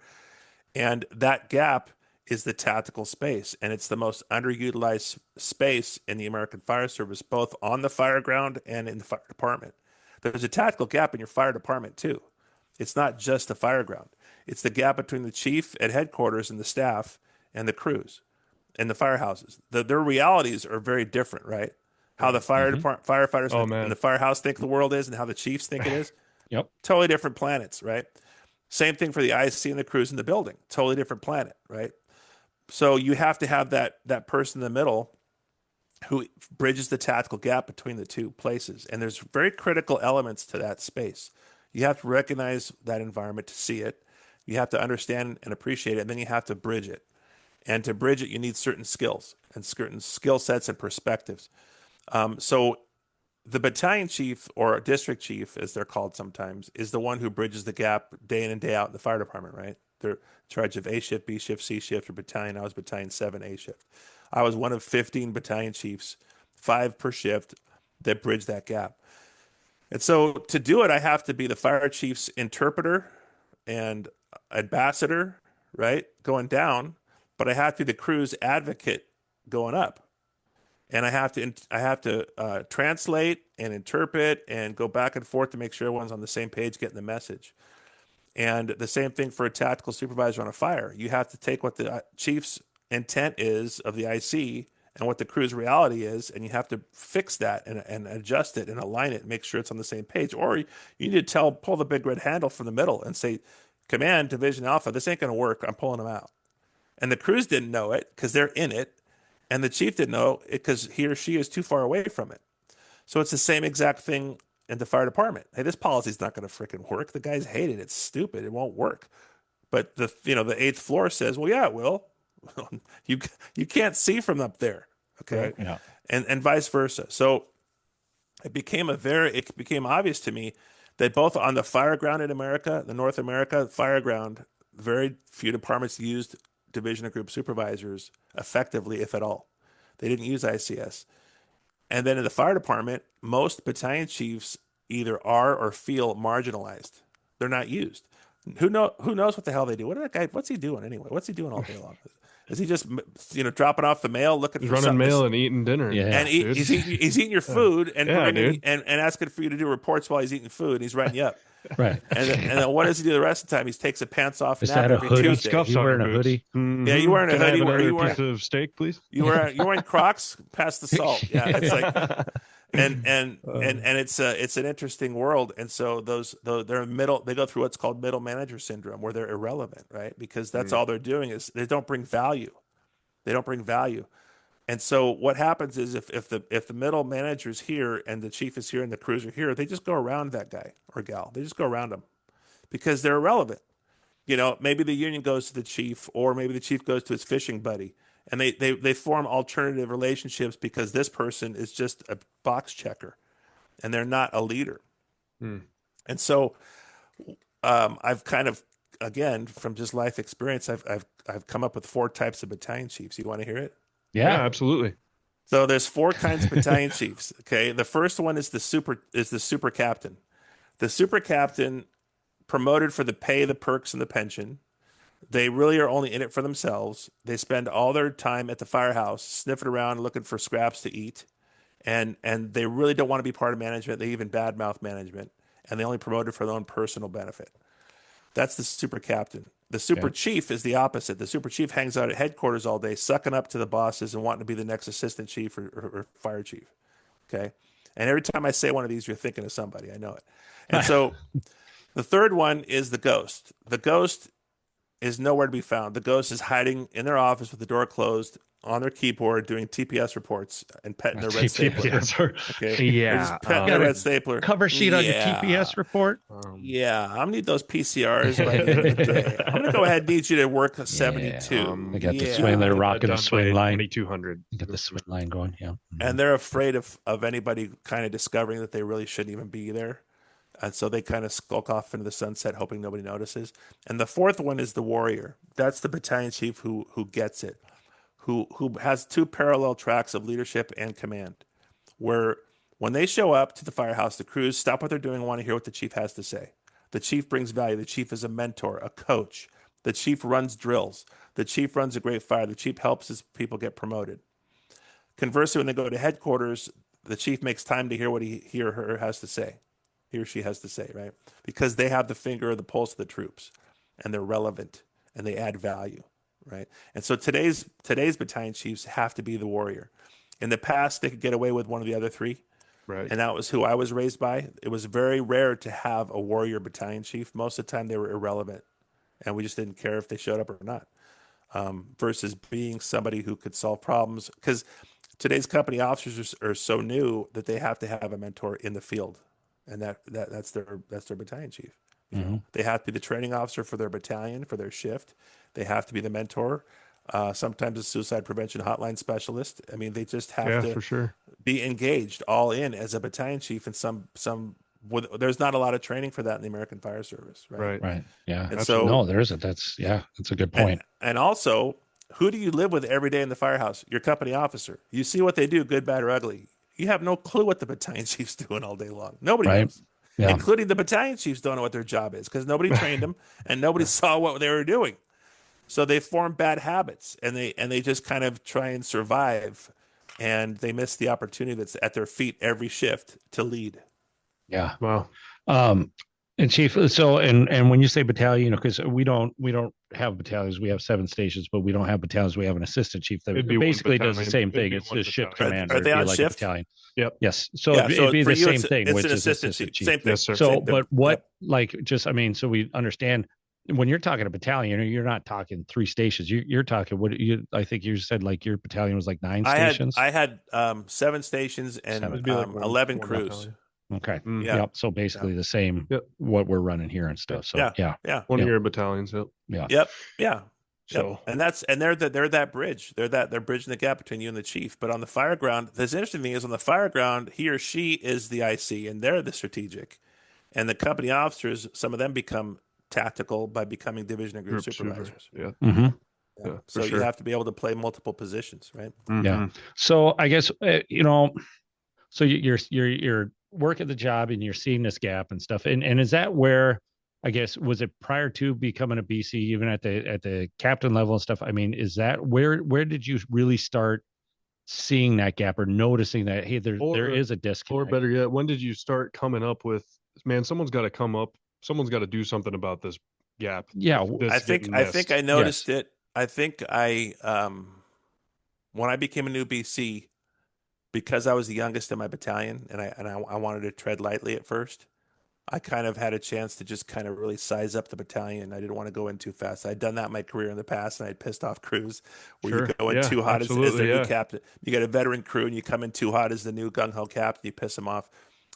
And that gap is the tactical space. And it's the most underutilized space in the American Fire Service, both on the fire ground and in the fire department. There's a tactical gap in your fire department too. It's not just the fire ground. It's the gap between the chief at headquarters and the staff and the crews and the firehouses. Their realities are very different, right? How the fire department, firefighters in the firehouse think the world is and how the chiefs think it is. Yep. Totally different planets, right? Same thing for the IC and the crews in the building. Totally different planet, right? So you have to have that person in the middle who bridges the tactical gap between the two places. And there's very critical elements to that space. You have to recognize that environment to see it. You have to understand and appreciate it, and then you have to bridge it. And to bridge it, you need certain skills and certain skill sets and perspectives. So the battalion chief or district chief, as they're called sometimes, is the one who bridges the gap day in and day out in the fire department, right? They're in charge of A shift, B shift, C shift, or battalion. I was battalion 7, A shift. I was one of 15 battalion chiefs, 5 per shift, that bridge that gap. And so to do it, I have to be the fire chief's interpreter and ambassador, right, going down, but I have to be the crew's advocate going up. And I have to translate and interpret and go back and forth to make sure everyone's on the same page, getting the message. And the same thing for a tactical supervisor on a fire. You have to take what the chief's intent is of the IC and what the crew's reality is, and you have to fix that and adjust it and align it and make sure it's on the same page. Or you need to pull the big red handle from the middle and say, Command, Division Alpha, this ain't going to work. I'm pulling them out. And the crews didn't know it because they're in it. And the chief didn't know it because he or she is too far away from it. So it's the same exact thing in the fire department. Hey, this policy's not going to freaking work. The guys hate it. It's stupid. It won't work. But the 8th floor says, well, yeah, it will. you can't see from up there. Okay. Right. Yeah. And vice versa. So it became obvious to me that both on the fire ground in America, the North America fire ground, very few departments used division and group supervisors effectively, if at all. They didn't use ICS. And then in the fire department, most battalion chiefs either are or feel marginalized. They're not used. Who knows what the hell they do? What's he doing anyway? What's he doing all day long? Is he just dropping off the mail, looking for running mail and eating dinner? Yeah, and he's eating your food and asking for you to do reports while he's eating food. And he's writing you up. Right. And then what does he do the rest of the time? He takes his pants off. Is that a every hoodie? Tuesday. You wearing a hoodie? Mm-hmm. Yeah, you wearing a hoodie? Can I have You another wearing piece of steak, please? you wearing Crocs? Pass the salt. Yeah, it's like, and it's an interesting world. And so they're middle. They go through what's called middle manager syndrome, where they're irrelevant, right? Because that's all they're doing is they don't bring value. They don't bring value. And so what happens is if the middle manager's here and the chief is here and the crews are here, they just go around that guy or gal. They just go around them because they're irrelevant. Maybe the union goes to the chief, or maybe the chief goes to his fishing buddy, and they form alternative relationships because this person is just a box checker and they're not a leader. And so I've kind of, again, from just life experience, I've come up with 4 types of battalion chiefs. You want to hear it? Yeah, absolutely. So there's 4 kinds of battalion chiefs. Okay, the first one is the super captain. The super captain, promoted for the pay, the perks, and the pension. They really are only in it for themselves. They spend all their time at the firehouse sniffing around, looking for scraps to eat, and they really don't want to be part of management. They even badmouth management, and they only promote it for their own personal benefit. That's the super captain. The super chief is the opposite. The super chief hangs out at headquarters all day, sucking up to the bosses and wanting to be the next assistant chief or fire chief. Okay. And every time I say one of these, you're thinking of somebody. I know it. And so the third one is the ghost. The ghost is nowhere to be found. The ghost is hiding in their office with the door closed on their keyboard, doing TPS reports and petting their red stapler. Okay. Yeah. They're just petting their red stapler. Cover sheet on your TPS report. Yeah, I'm gonna need those PCRs by the end of the day. I'm gonna go ahead and need you to work a 72. They got the swing. They're rocking the swing line. 2200. Get the swing line going. Yeah. And they're afraid of anybody kind of discovering that they really shouldn't even be there. And so they kind of skulk off into the sunset, hoping nobody notices. And the fourth one is the warrior. That's the battalion chief who gets it, who has two parallel tracks of leadership and command, where when they show up to the firehouse, the crews stop what they're doing and want to hear what the chief has to say. The chief brings value. The chief is a mentor, a coach. The chief runs drills. The chief runs a great fire. The chief helps his people get promoted. Conversely, when they go to headquarters, the chief makes time to hear what he or her has to say. He or she has to say, right? Because they have the finger or the pulse of the troops, and they're relevant and they add value, right? And so today's battalion chiefs have to be the warrior. In the past, they could get away with one of the other three, Right. and that was who I was raised by. It was very rare to have a warrior battalion chief. Most of the time, they were irrelevant, and we just didn't care if they showed up or not. Versus being somebody who could solve problems, because today's company officers are so new that they have to have a mentor in the field, and that's their battalion chief. They have to be the training officer for their battalion, for their shift. They have to be the mentor. Sometimes a suicide prevention hotline specialist. I mean, they just have to for sure. be engaged all in as a battalion chief. And there's not a lot of training for that in the American Fire Service, right? Right. Yeah. And so No, there isn't. That's a good point. And also, who do you live with every day in the firehouse? Your company officer. You see what they do, good, bad, or ugly. You have no clue what the battalion chief's doing all day long. Nobody knows. Yeah. Including the battalion chiefs don't know what their job is because nobody trained them and nobody saw what they were doing. So they form bad habits and they just kind of try and survive, and they miss the opportunity that's at their feet every shift to lead. Yeah. Wow. And chief, so and when you say battalion, because we don't have battalions, we have 7 stations, but we don't have battalions. We have an assistant chief that basically does the same thing. It's the shift commander. Are they on like shift? A battalion. Yep. Yes. So it'd be the same thing, it's which an is assistant chief. Same thing. Yes, sir. So, but what, like, just, I mean, so we understand when you're talking a battalion, you're not talking 3 stations. You're talking I think you said like your battalion was like 9 stations. I had 7 stations and 11 crews. Battalion. Okay. Yeah. Yep. So basically the same what we're running here and stuff. So yeah. One of your battalions. Yep. Yeah. Yep. Yeah. So and they're that bridge. They're bridging the gap between you and the chief. But on the fire ground, the interesting thing is on the fire ground, he or she is the IC and they're the strategic. And the company officers, some of them become tactical by becoming division and group supervisors. Yeah. Mm-hmm. Yeah. So you have to be able to play multiple positions, right? Mm-hmm. Yeah. So I guess so you're working the job and you're seeing this gap and stuff. And is that where, I guess, was it prior to becoming a BC, even at the captain level and stuff? I mean, is that where did you really start seeing that gap or noticing that, hey, there is a disconnect? Or better yet, when did you start coming up with, man, someone's got to do something about this gap? Yeah. I think I noticed it. I think when I became a new BC, because I was the youngest in my battalion and I wanted to tread lightly at first, I kind of had a chance to just kind of really size up the battalion. I didn't want to go in too fast. I'd done that in my career in the past, and I'd pissed off crews where you go in too hot as the new captain. You get a veteran crew, and you come in too hot as the new gung-ho captain. You piss them off.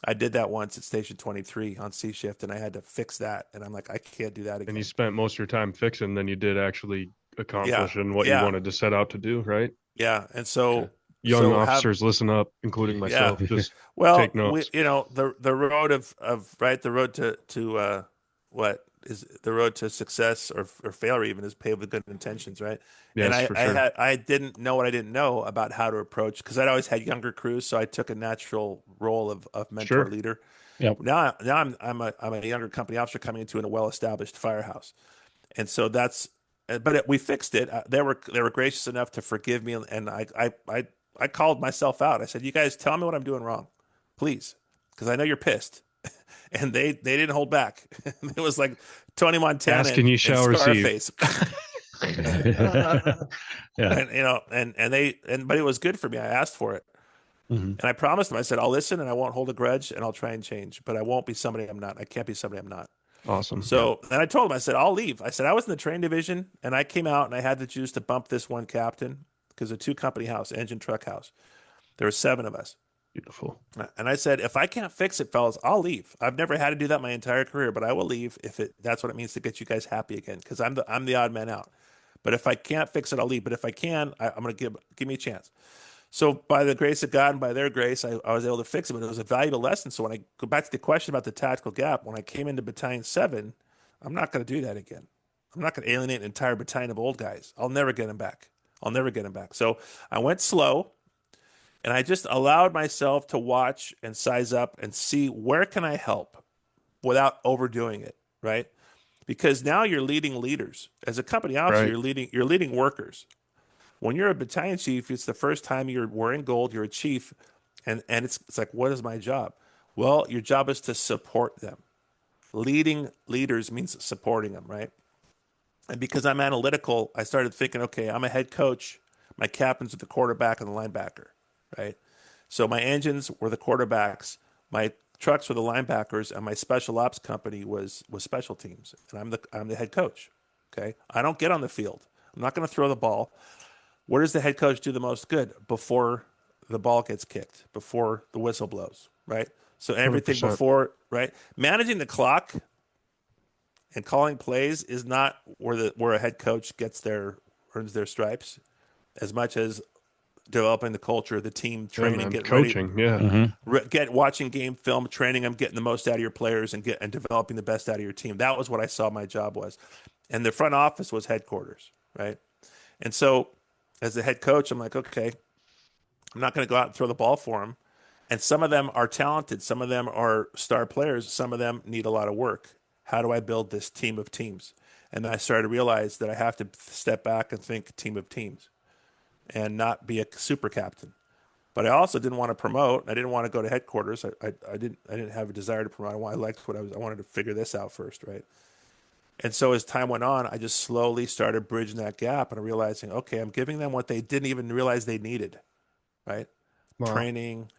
I did that once at Station 23 on C shift, and I had to fix that. And I'm like, I can't do that again. And you spent most of your time fixing than you did actually accomplishing what you wanted to set out to do, right? Yeah, and so... Young officers, listen up, including myself. Just take notes. The road the road to what is the road to success or failure even is paved with good intentions, right? Yes, and for sure. I didn't know what I didn't know about how to approach, because I'd always had younger crews, so I took a natural role of mentor leader. Yep. Now I'm a younger company officer coming into a well-established firehouse, and so that's. But we fixed it. They were gracious enough to forgive me, and I called myself out. I said, "You guys, tell me what I'm doing wrong, please, because I know you're pissed." And they didn't hold back. It was like Tony Montana asking you shall Scarface. Yeah. And but it was good for me. I asked for it, and I promised them. I said, "I'll listen, and I won't hold a grudge, and I'll try and change, but I won't be somebody I'm not. I can't be somebody I'm not." Awesome. So then I told him, I said, "I'll leave." I said, "I was in the train division, and I came out, and I had the juice to bump this one captain, because a 2-company house, engine truck house. There were 7 of us." Beautiful. And I said, "If I can't fix it, fellas, I'll leave. I've never had to do that my entire career, but I will leave if that's what it means to get you guys happy again, because I'm the odd man out. But if I can't fix it, I'll leave. But if I can, I'm going to give me a chance." So by the grace of God and by their grace, I was able to fix it, but it was a valuable lesson. So when I go back to the question about the tactical gap, when I came into Battalion 7, I'm not going to do that again. I'm not going to alienate an entire battalion of old guys. I'll never get them back. I'll never get them back. So I went slow, and I just allowed myself to watch and size up and see where can I help without overdoing it, right? Because now you're leading leaders. As a company officer, Right. you're leading workers. When you're a battalion chief, it's the first time you're wearing gold, you're a chief, and it's like, what is my job? Well, your job is to support them. Leading leaders means supporting them, right? And because I'm analytical, I started thinking, okay, I'm a head coach. My captains are the quarterback and the linebacker, right? So my engines were the quarterbacks, my trucks were the linebackers, and my special ops company was special teams. And I'm the head coach. Okay. I don't get on the field. I'm not going to throw the ball. Where does the head coach do the most good? Before the ball gets kicked, before the whistle blows, right? So everything 100%. before, right? Managing the clock and calling plays is not where a head coach earns their stripes, as much as developing the culture, the team Yeah, training, man. getting ready, Coaching. Yeah. watching game film, training them, getting the most out of your players, and developing the best out of your team. That was what I saw my job was, and the front office was headquarters, right? And so, as the head coach, I'm like, okay, I'm not going to go out and throw the ball for them. And some of them are talented, some of them are star players, some of them need a lot of work. How do I build this team of teams? And then I started to realize that I have to step back and think team of teams and not be a super captain. But I also didn't want to promote. I didn't want to go to headquarters. I didn't have a desire to promote. I liked what I was. I wanted to figure this out first, right? And so as time went on, I just slowly started bridging that gap and realizing, okay, I'm giving them what they didn't even realize they needed, right? Wow. Training,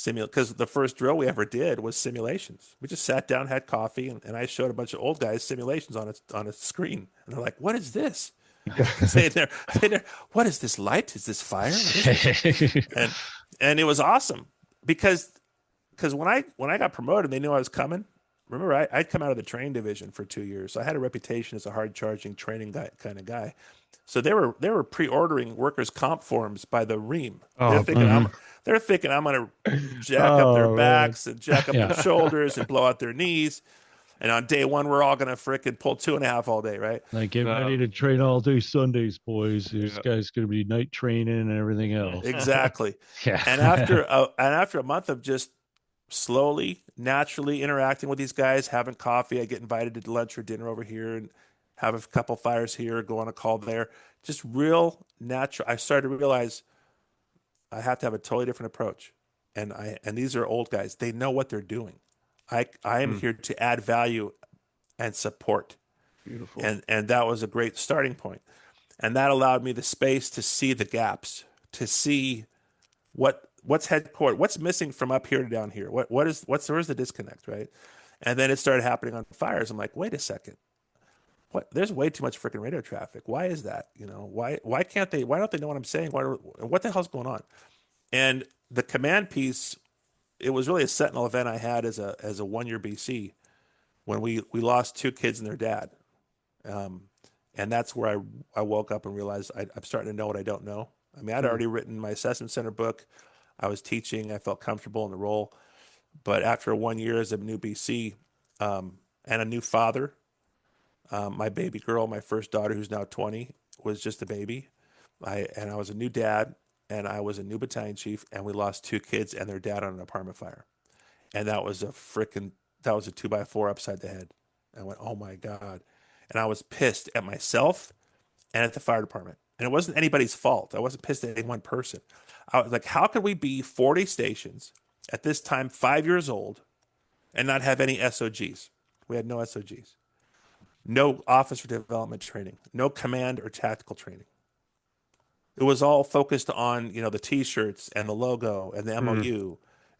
because the first drill we ever did was simulations. We just sat down, had coffee, and I showed a bunch of old guys simulations on a screen, and they're like, "What is this?" Saying there, what is this light? Is this fire? What is this? And it was awesome because when I got promoted, they knew I was coming. Remember, I'd come out of the training division for 2 years, so I had a reputation as a hard charging training guy kind of guy. So they were pre-ordering workers' comp forms by the ream. They're Oh, thinking they're thinking I'm going to jack up their man. backs and jack up Yeah. their shoulders and blow out their knees. And on day one, we're all going to frickin' pull 2.5 all day, right? Like, get ready to train all day Sundays, boys. This Yeah. guy's going to be night training and everything else. Exactly. Yeah. And after a month of just slowly, naturally interacting with these guys, having coffee, I get invited to lunch or dinner over here and have a couple fires here, go on a call there. Just real natural. I started to realize I have to have a totally different approach. And these are old guys. They know what they're doing. I am here to add value and support. Beautiful. And that was a great starting point. And that allowed me the space to see the gaps, to see what's headquarters, what's missing from up here to down here. Where's the disconnect, right? And then it started happening on fires. I'm like, wait a second. There's way too much freaking radio traffic. Why is that? Why don't they know what I'm saying? What the hell's going on? And the command piece, it was really a sentinel event I had as a 1 year BC when we lost 2 kids and their dad. And that's where I woke up and realized I'm starting to know what I don't know. I mean, I'd already written my assessment center book. I was teaching. I felt comfortable in the role. But after 1 year as a new BC and a new father, my baby girl, my first daughter, who's now 20, was just a baby. I was a new dad, and I was a new battalion chief, and we lost 2 kids and their dad on an apartment fire. And that was a 2x4 upside the head. I went, oh my God. And I was pissed at myself and at the fire department. And it wasn't anybody's fault. I wasn't pissed at any one person. I was like, how could we be 40 stations at this time, 5 years old, and not have any SOGs? We had no SOGs. No officer development training, no command or tactical training. It was all focused on, the T-shirts and the logo and the MOU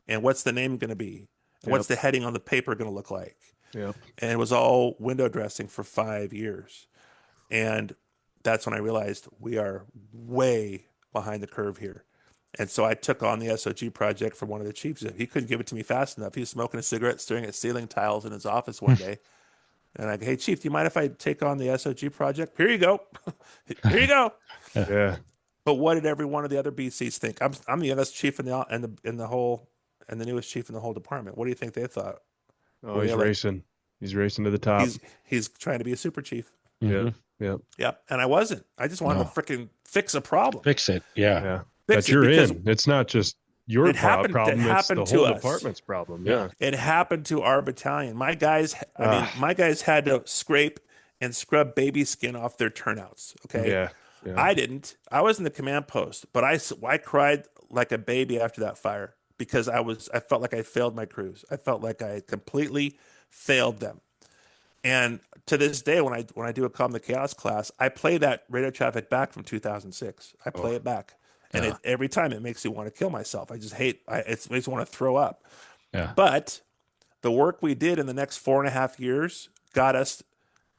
and what's the name going to be and what's the heading on the paper going to look like. Yep. And it was all window dressing for 5 years. And that's when I realized we are way behind the curve here. And so I took on the SOG project for one of the chiefs. He couldn't give it to me fast enough. He was smoking a cigarette, staring at ceiling tiles in his office one day. And I go, hey, Chief, do you mind if I take on the SOG project? Here you go. Here you go. Yeah. But what did every one of the other BCs think? I'm the youngest chief in the newest chief in the whole department. What do you think they thought? Oh, Were they he's like, racing. He's racing to the top. he's trying to be a super chief? Yeah. Yeah. Yeah, and I wasn't. I just wanted to freaking fix a problem. Fix it. Yeah. Yeah. Fix That it you're because in. It's not just your it happened. That problem. It's the happened to whole us. department's problem. Yeah. It happened to our battalion. My guys, my guys had to scrape and scrub baby skin off their turnouts. Okay. Yeah. Yeah. I didn't. I was in the command post, but I cried like a baby after that fire because I felt like I failed my crews. I felt like I had completely failed them. And to this day, when I do a Calm the Chaos class, I play that radio traffic back from 2006. I play it back, and every time it makes me want to kill myself. I just hate. It makes me want to throw up. Yeah. But the work we did in the next 4.5 years got us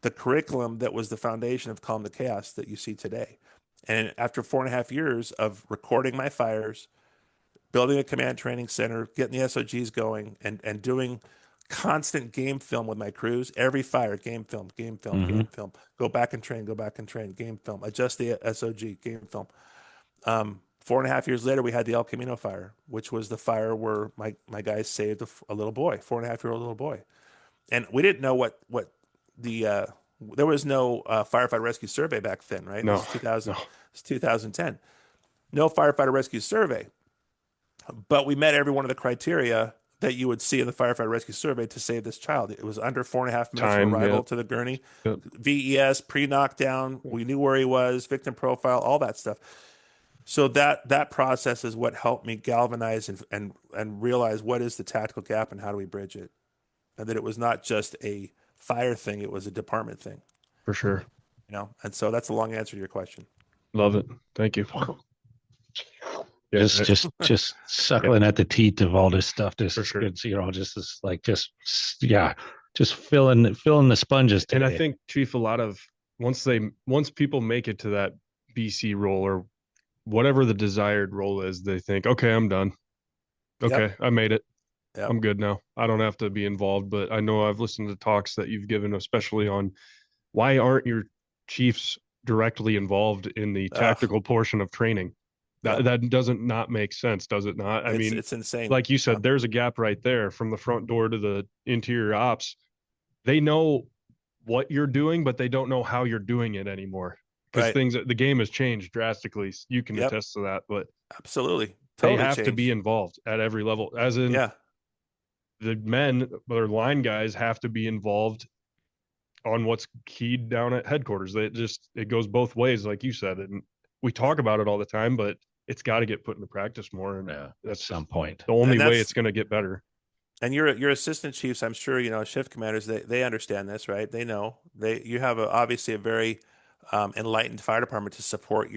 the curriculum that was the foundation of Calm the Chaos that you see today. And after 4.5 years of recording my fires, building a command training center, getting the SOGs going, and doing constant game film with my crews, every fire, game film, game film, go back and train, game film, adjust the SOG, game film. 4.5 years later, we had the El Camino fire, which was the fire where my guys saved a little boy, 4.5-year-old little boy. And we didn't know what the there was no firefighter rescue survey back then, right? No, this is 2000, It's 2010. No firefighter rescue survey, but we met every one of the criteria that you would see in the firefighter rescue survey to save this child. It was under 4.5 minutes from arrival to the gurney, VES, pre-knockdown. We knew where he was, victim profile, all that stuff. So that process is what helped me galvanize and realize what is the tactical gap and how do we bridge it, and that it was not just a fire thing; it was a department thing. For sure. And so that's a long answer to your question. Love it. Thank you. Just suckling at the teeth of all this stuff. This is sure. good. Just this, like, just filling the sponges today. And I think, Chief, a lot of once people make it to that BC role or whatever the desired role is, they think, okay, I'm done. Okay, I made it. Yep. I'm good now. I don't have to be involved. But I know I've listened to talks that you've given, especially on why aren't your chiefs directly involved in the tactical portion of training? That doesn't not make sense, does it not? I mean, it's insane. Like you said, there's a gap right there from the front door to the interior ops. They know what you're doing, but they don't know how you're doing it anymore because the game has changed drastically. You can attest to that, but absolutely, they have to be involved at every level. As in, the men or line guys have to be involved on what's keyed down at headquarters. It goes both ways, like you said, and we talk about it all the time, but it's got to get put into practice more. And at some point, the only way it's going to get better. And your assistant chiefs, I'm sure, shift commanders, they understand this, right? They know you have obviously a very enlightened fire department to support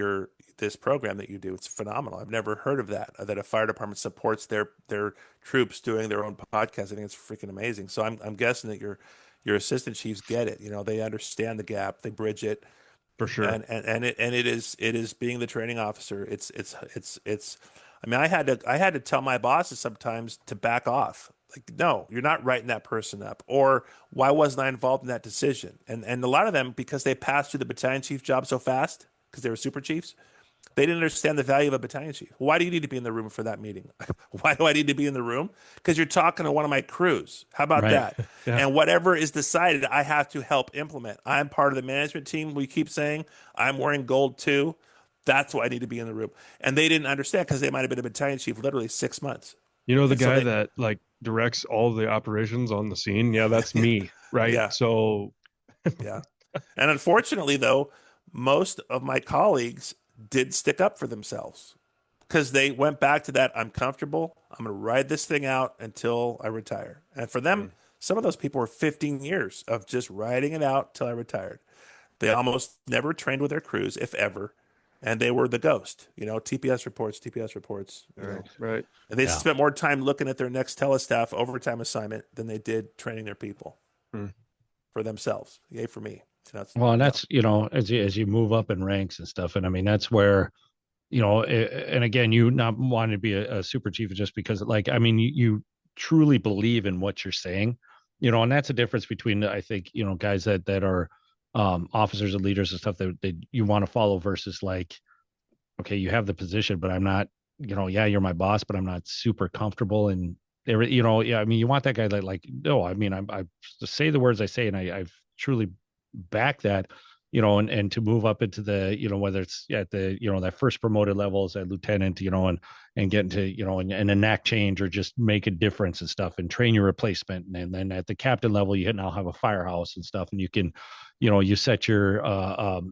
this program that you do. It's phenomenal. I've never heard of that a fire department supports their troops doing their own podcast. I think it's freaking amazing. So I'm guessing that your assistant chiefs get it. They understand the gap. They bridge it. For sure. And it is being the training officer. It's I mean, I had to tell my bosses sometimes to back off. Like, no, you're not writing that person up. Or why wasn't I involved in that decision? And a lot of them, because they passed through the battalion chief job so fast, because they were super chiefs, they didn't understand the value of a battalion chief. Why do you need to be in the room for that meeting? Why do I need to be in the room? Because you're talking to one of my crews. How about that? Yeah. And whatever is decided, I have to help implement. I'm part of the management team. We keep saying I'm wearing gold too. That's why I need to be in the room. And they didn't understand because they might have been a battalion chief literally 6 months. The guy that like directs all the operations on the scene. Yeah, that's me. Right. Yeah. So yeah. And unfortunately, though, most of my colleagues did stick up for themselves because they went back to that. I'm comfortable. I'm going to ride this thing out until I retire. And for them, some of those people were 15 years of just riding it out till I retired. They almost never trained with their crews, if ever. And they were the ghost, TPS reports. Right. And they spent more time looking at their next telestaff overtime assignment than they did training their people for themselves. Yay for me. And that's, as you move up in ranks and stuff. And I mean, that's where, and again, you not wanting to be a super chief just because, like, I mean, you truly believe in what you're saying, and that's a difference between, I think, guys that are officers and leaders and stuff that you want to follow versus like okay, you have the position, but I'm not, yeah, you're my boss, but I'm not super comfortable. And there, yeah, I mean, you want that guy that like, no, I mean, I say the words I say, and I've truly back that, and to move up into the, whether it's at the, that first promoted level as a lieutenant, and get into, and a knack change or just make a difference and stuff and train your replacement. And then at the captain level, you now have a firehouse and stuff, and you can, you set your,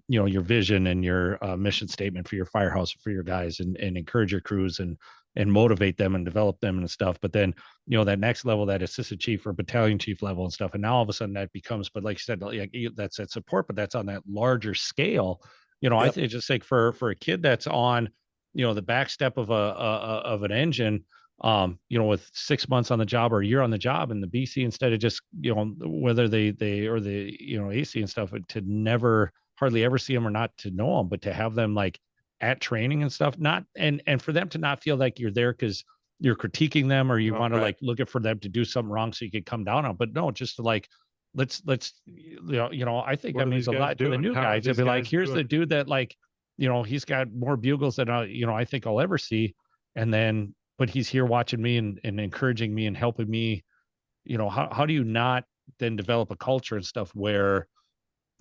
your vision and your mission statement for your firehouse, for your guys, and encourage your crews and motivate them and develop them and stuff. But then, that next level, that assistant chief or battalion chief level and stuff. And now all of a sudden that becomes, but like you said, like that's that support, but that's on that larger scale. I think just like for a kid that's on, the back step of of an engine, with 6 months on the job or a year on the job, and the BC, instead of just, whether they or the, AC and stuff, to never hardly ever see them or not to know them, but to have them like at training and stuff, not and for them to not feel like you're there because you're critiquing them or you want to like looking for them to do something wrong so you could come down on, but no, just to like let's I think that means a lot to the new guys to be like, here's the dude that like, he's got more bugles than I think I'll ever see, and then but he's here watching me and encouraging me and helping me. How do you not then develop a culture and stuff where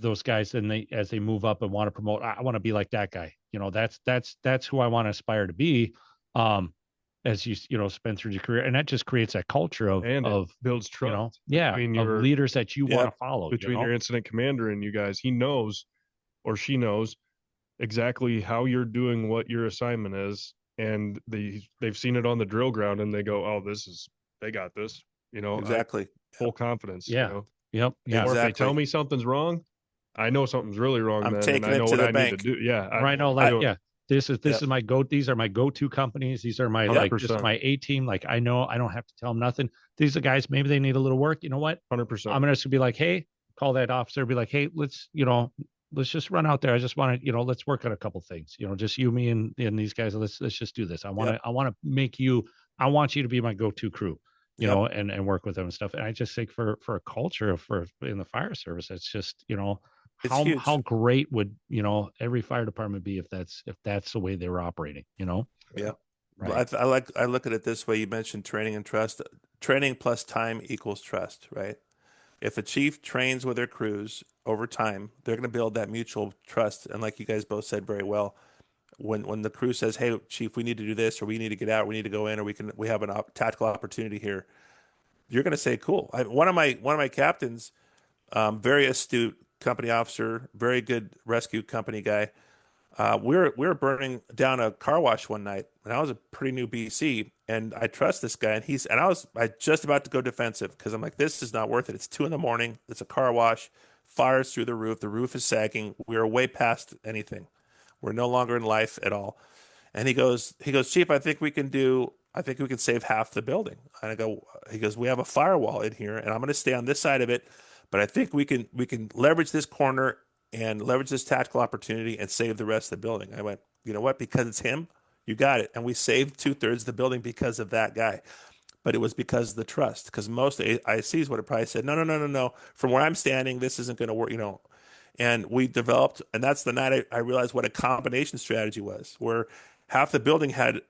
those guys, then as they move up and want to promote, I want to be like that guy. That's who I want to aspire to be. As you spend through your career, and that just creates that culture of builds trust. Of leaders that you want to follow. Between your incident commander and you guys, he knows or she knows exactly how you're doing what your assignment is, and they've seen it on the drill ground, and they go, "Oh, they got this." Exactly. Full confidence. Yeah. Yep. Yeah. Or if they tell me something's wrong, I know something's really wrong. I'm taking and I know it to what the I bank. need to do. Yeah. Right. No, like, yeah. This is my these are my go-to companies. These are my 100%. this is my A team. Like, I know I don't have to tell them nothing. These are guys, maybe they need a little work. You know what? 100%. I'm gonna just be like, hey, call that officer, be like, hey, let's just run out there. I just want to, let's work on a couple things. Just you, me, and these guys. Let's just do this. I want to make you. I want you to be my go-to crew. And work with them and stuff. And I just think for a culture in the fire service, it's just how great would every fire department be if that's the way they were operating. Yeah. Right. Well, I look at it this way. You mentioned training and trust. Training plus time equals trust, right? If a chief trains with their crews over time, they're going to build that mutual trust. And like you guys both said very well, when the crew says, "Hey, chief, we need to do this, or we need to get out, we need to go in, or we have a tactical opportunity here," you're going to say, "Cool." One of my captains, very astute company officer, very good rescue company guy. We were burning down a car wash one night, and I was a pretty new BC, and I trust this guy, and I was just about to go defensive because I'm like, this is not worth it. It's 2 a.m. It's a car wash, fires through the roof. The roof is sagging. We are way past anything. We're no longer in life at all. And he goes, Chief, I think we can save half the building. And he goes, we have a firewall in here, and I'm going to stay on this side of it, but I think we can leverage this corner and leverage this tactical opportunity and save the rest of the building. I went, you know what? Because it's him, you got it. And we saved 2/3 of the building because of that guy. But it was because of the trust. Because most ICs would have probably said, no. From where I'm standing, this isn't going to work, And we developed, and that's the night I realized what a combination strategy was, where half the building had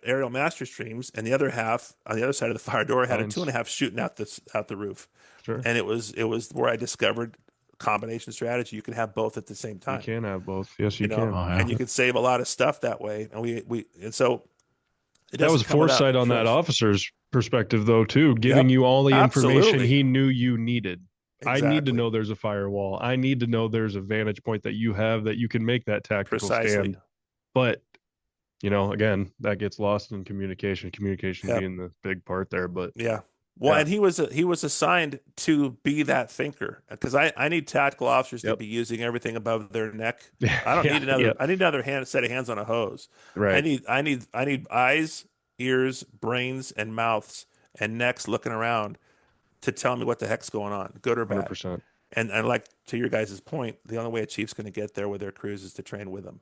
aerial master streams, and the other half on the other side of the fire door had a 2.5 shooting out the roof. Sure. And it was where I discovered combination strategy. You can have both at the same time. You can have both. Yes, you can. And you can save a lot of stuff that way. And so that was foresight on that officer's perspective, though, too, giving you all the information he knew you needed. Exactly. I need to know there's a firewall. I need to know there's a vantage point that you have that you can make that tactical stand. But, again, that gets lost in communication. Communication being the big part there. But yeah. Well, and he was assigned to be that thinker, because I need tactical officers to be using everything above their neck. I don't need another. I need another set of hands on a hose. Right. I need eyes, ears, brains, and mouths and necks looking around to tell me what the heck's going on, good or bad. 100%. And like to your guys' point, the only way a chief's going to get there with their crews is to train with them.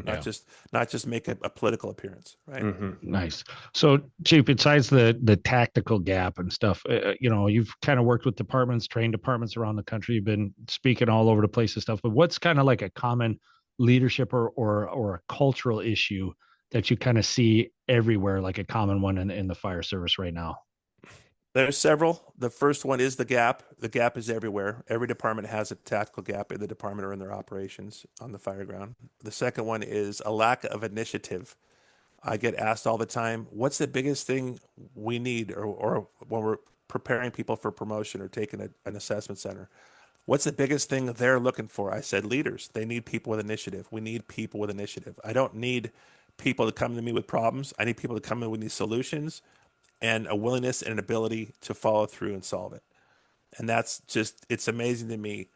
Not just make a political appearance, right? Mm-hmm. Nice. So, Chief, besides the tactical gap and stuff, you've kind of worked with departments, trained departments around the country. You've been speaking all over the place and stuff. But what's kind of like a common leadership or a cultural issue that you kind of see everywhere, like a common one in the fire service right now? There's several. The first one is the gap. The gap is everywhere. Every department has a tactical gap in the department or in their operations on the fire ground. The second one is a lack of initiative. I get asked all the time, what's the biggest thing we need, or when we're preparing people for promotion or taking an assessment center, what's the biggest thing they're looking for? I said, leaders. They need people with initiative. We need people with initiative. I don't need people to come to me with problems. I need people to come in with these solutions and a willingness and an ability to follow through and solve it. And that's just, it's amazing to me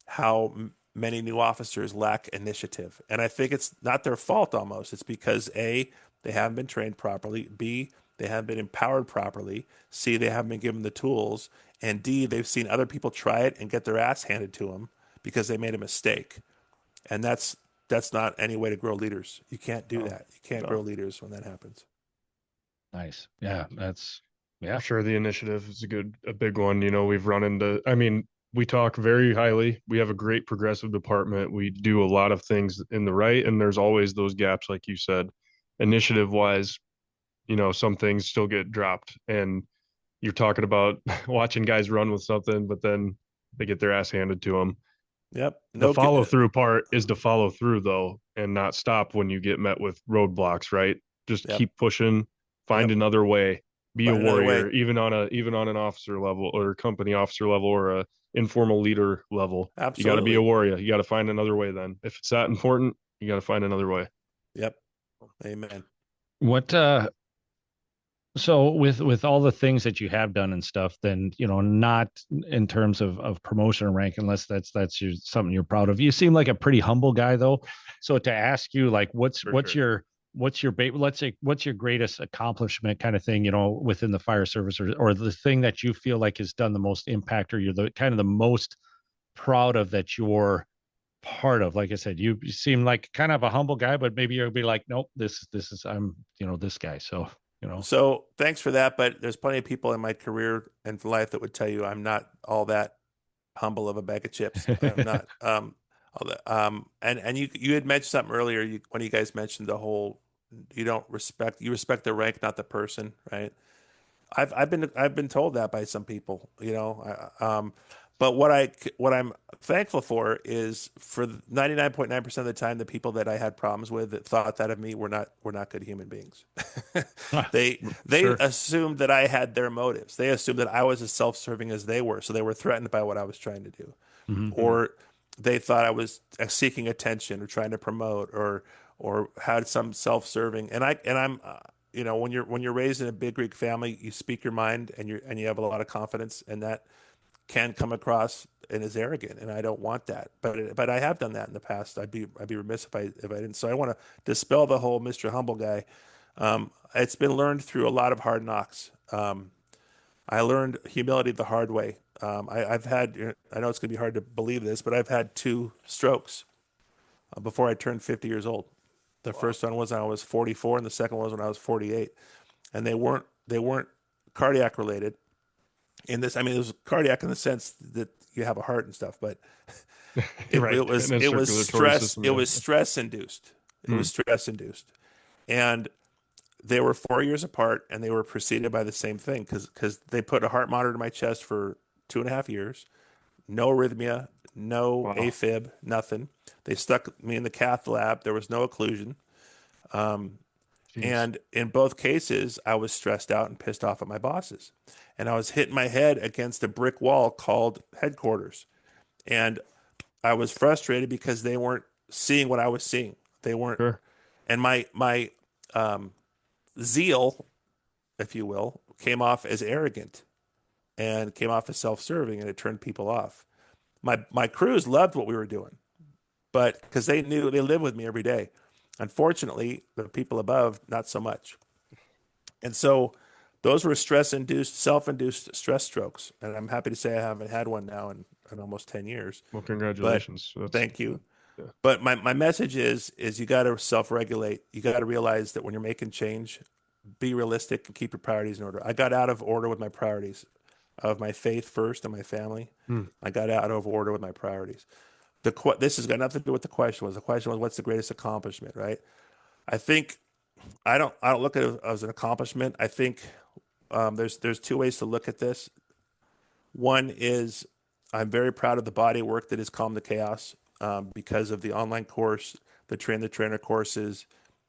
how many new officers lack initiative. And I think it's not their fault almost. It's because A, they haven't been trained properly. B, they haven't been empowered properly. C, they haven't been given the tools. And D, they've seen other people try it and get their ass handed to them because they made a mistake. And that's not any way to grow leaders. You can't do that. You can't grow leaders when that happens. Nice. Yeah, that's For sure. The initiative is a big one. You know, we've run into, I mean, we talk very highly. We have a great progressive department. We do a lot of things in the right, and there's always those gaps, like you said. Initiative wise, you know, some things still get dropped, and you're talking about watching guys run with something, but then they get their ass handed to them. Yep. The follow through part is to follow through though, and not stop when you get met with roadblocks, right? Just keep pushing, find another way, be a warrior, even on an officer level or company officer level or a informal leader level. Absolutely. You got to be a warrior. You got to find another way then. If it's that important, you got to find another way. Yep. Amen. What so with all the things that you have done and stuff, then, you know, not in terms of promotion or rank, unless that's something you're proud of. You seem like a pretty humble guy though. So to ask you, like, what's your let's say, what's your greatest accomplishment kind of thing, you know, within the fire service, or the thing that you feel like has done the most impact, or you're the kind of the most proud of that you're part of? Like I said, you seem like kind of a humble guy, but maybe you'll be like, nope, this is, I'm, you know, this guy. So, you know. So thanks for that. But there's plenty of people in my career and life that would tell you I'm not all that humble of a bag of chips. I'm not. And you had mentioned something earlier when you guys mentioned the whole, you respect the rank, not the person, right? I've been told that by some people, you know. But what I'm thankful for is for 99.9% of the time, the people that I had problems with that thought that of me were not good human beings. They assumed that I had their motives. They assumed that I was as self-serving as they were, so they were threatened by what I was trying to do, or they thought I was seeking attention or trying to promote or had some self-serving. And I'm you know, when you're raised in a big Greek family, you speak your mind and you have a lot of confidence, and that can come across and is arrogant, and I don't want that. But I have done that in the past. I'd be remiss if I didn't. So I want to dispel the whole Mr. Humble guy. It's been learned through a lot of hard knocks. I learned humility the hard way. I've had, I know it's going to be hard to believe this, but I've had 2 strokes before I turned 50 years old. The first one was when I was 44, and the second one was when I was 48, and they weren't cardiac related. In this, I mean, it was cardiac in the sense that you have a heart and stuff, but it was stress. It was stress induced. It was stress induced, and they were 4 years apart, and they were preceded by the same thing because they put a heart monitor to my chest for 2.5 years, no arrhythmia, no AFib, nothing. They stuck me in the cath lab. There was no occlusion. And in both cases, I was stressed out and pissed off at my bosses. And I was hitting my head against a brick wall called headquarters. And I was frustrated because they weren't seeing what I was seeing. They weren't. And my zeal, if you will, came off as arrogant and came off as self-serving, and it turned people off. My crews loved what we were doing, but because they knew they lived with me every day. Unfortunately, the people above, not so much. And so those were stress-induced, self-induced stress strokes. And I'm happy to say I haven't had one now in almost 10 years. Well, congratulations. Thank you. Yeah. But my message is you got to self-regulate. You got to realize that when you're making change, be realistic and keep your priorities in order. I got out of order with my priorities of my faith first and my family. I got out of order with my priorities. this has got nothing to do with the question. The question was, what's the greatest accomplishment, right? I think I don't look at it as an accomplishment. I think there's two ways to look at this. One is I'm very proud of the body of work that is Calm the Chaos, because of the online course, the Train the Trainer courses,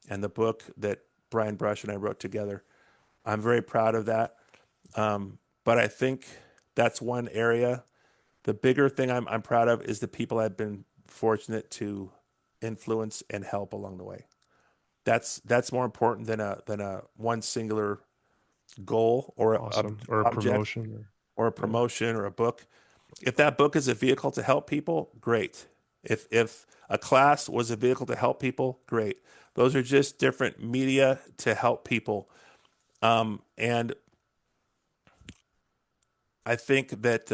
and the book that Brian Brush and I wrote together. I'm very proud of that. But I think that's one area. The bigger thing I'm proud of is the people I've been fortunate to influence and help along the way. That's more important than a one singular goal or Awesome. Or a promotion or a promotion or a book. If that book is a vehicle to help people, great. If a class was a vehicle to help people, great. Those are just different media to help people. And I think that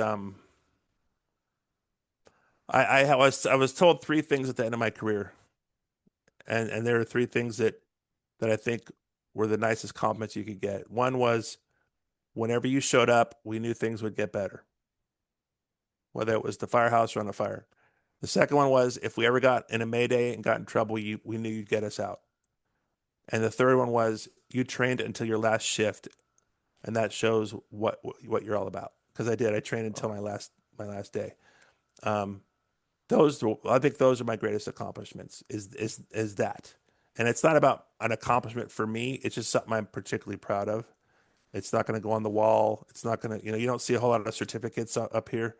I was told three things at the end of my career, and there are three things that I think were the nicest compliments you could get. One was, whenever you showed up, we knew things would get better, whether it was the firehouse or on a fire. The second one was, if we ever got in a mayday and got in trouble, we knew you'd get us out. And the third one was, you trained until your last shift, and that shows what you're all about. Because I did. I trained until my last day. I think those are my greatest accomplishments. Is that, and it's not about an accomplishment for me. It's just something I'm particularly proud of. It's not going to go on the wall. It's not going to, you don't see a whole lot of certificates up here.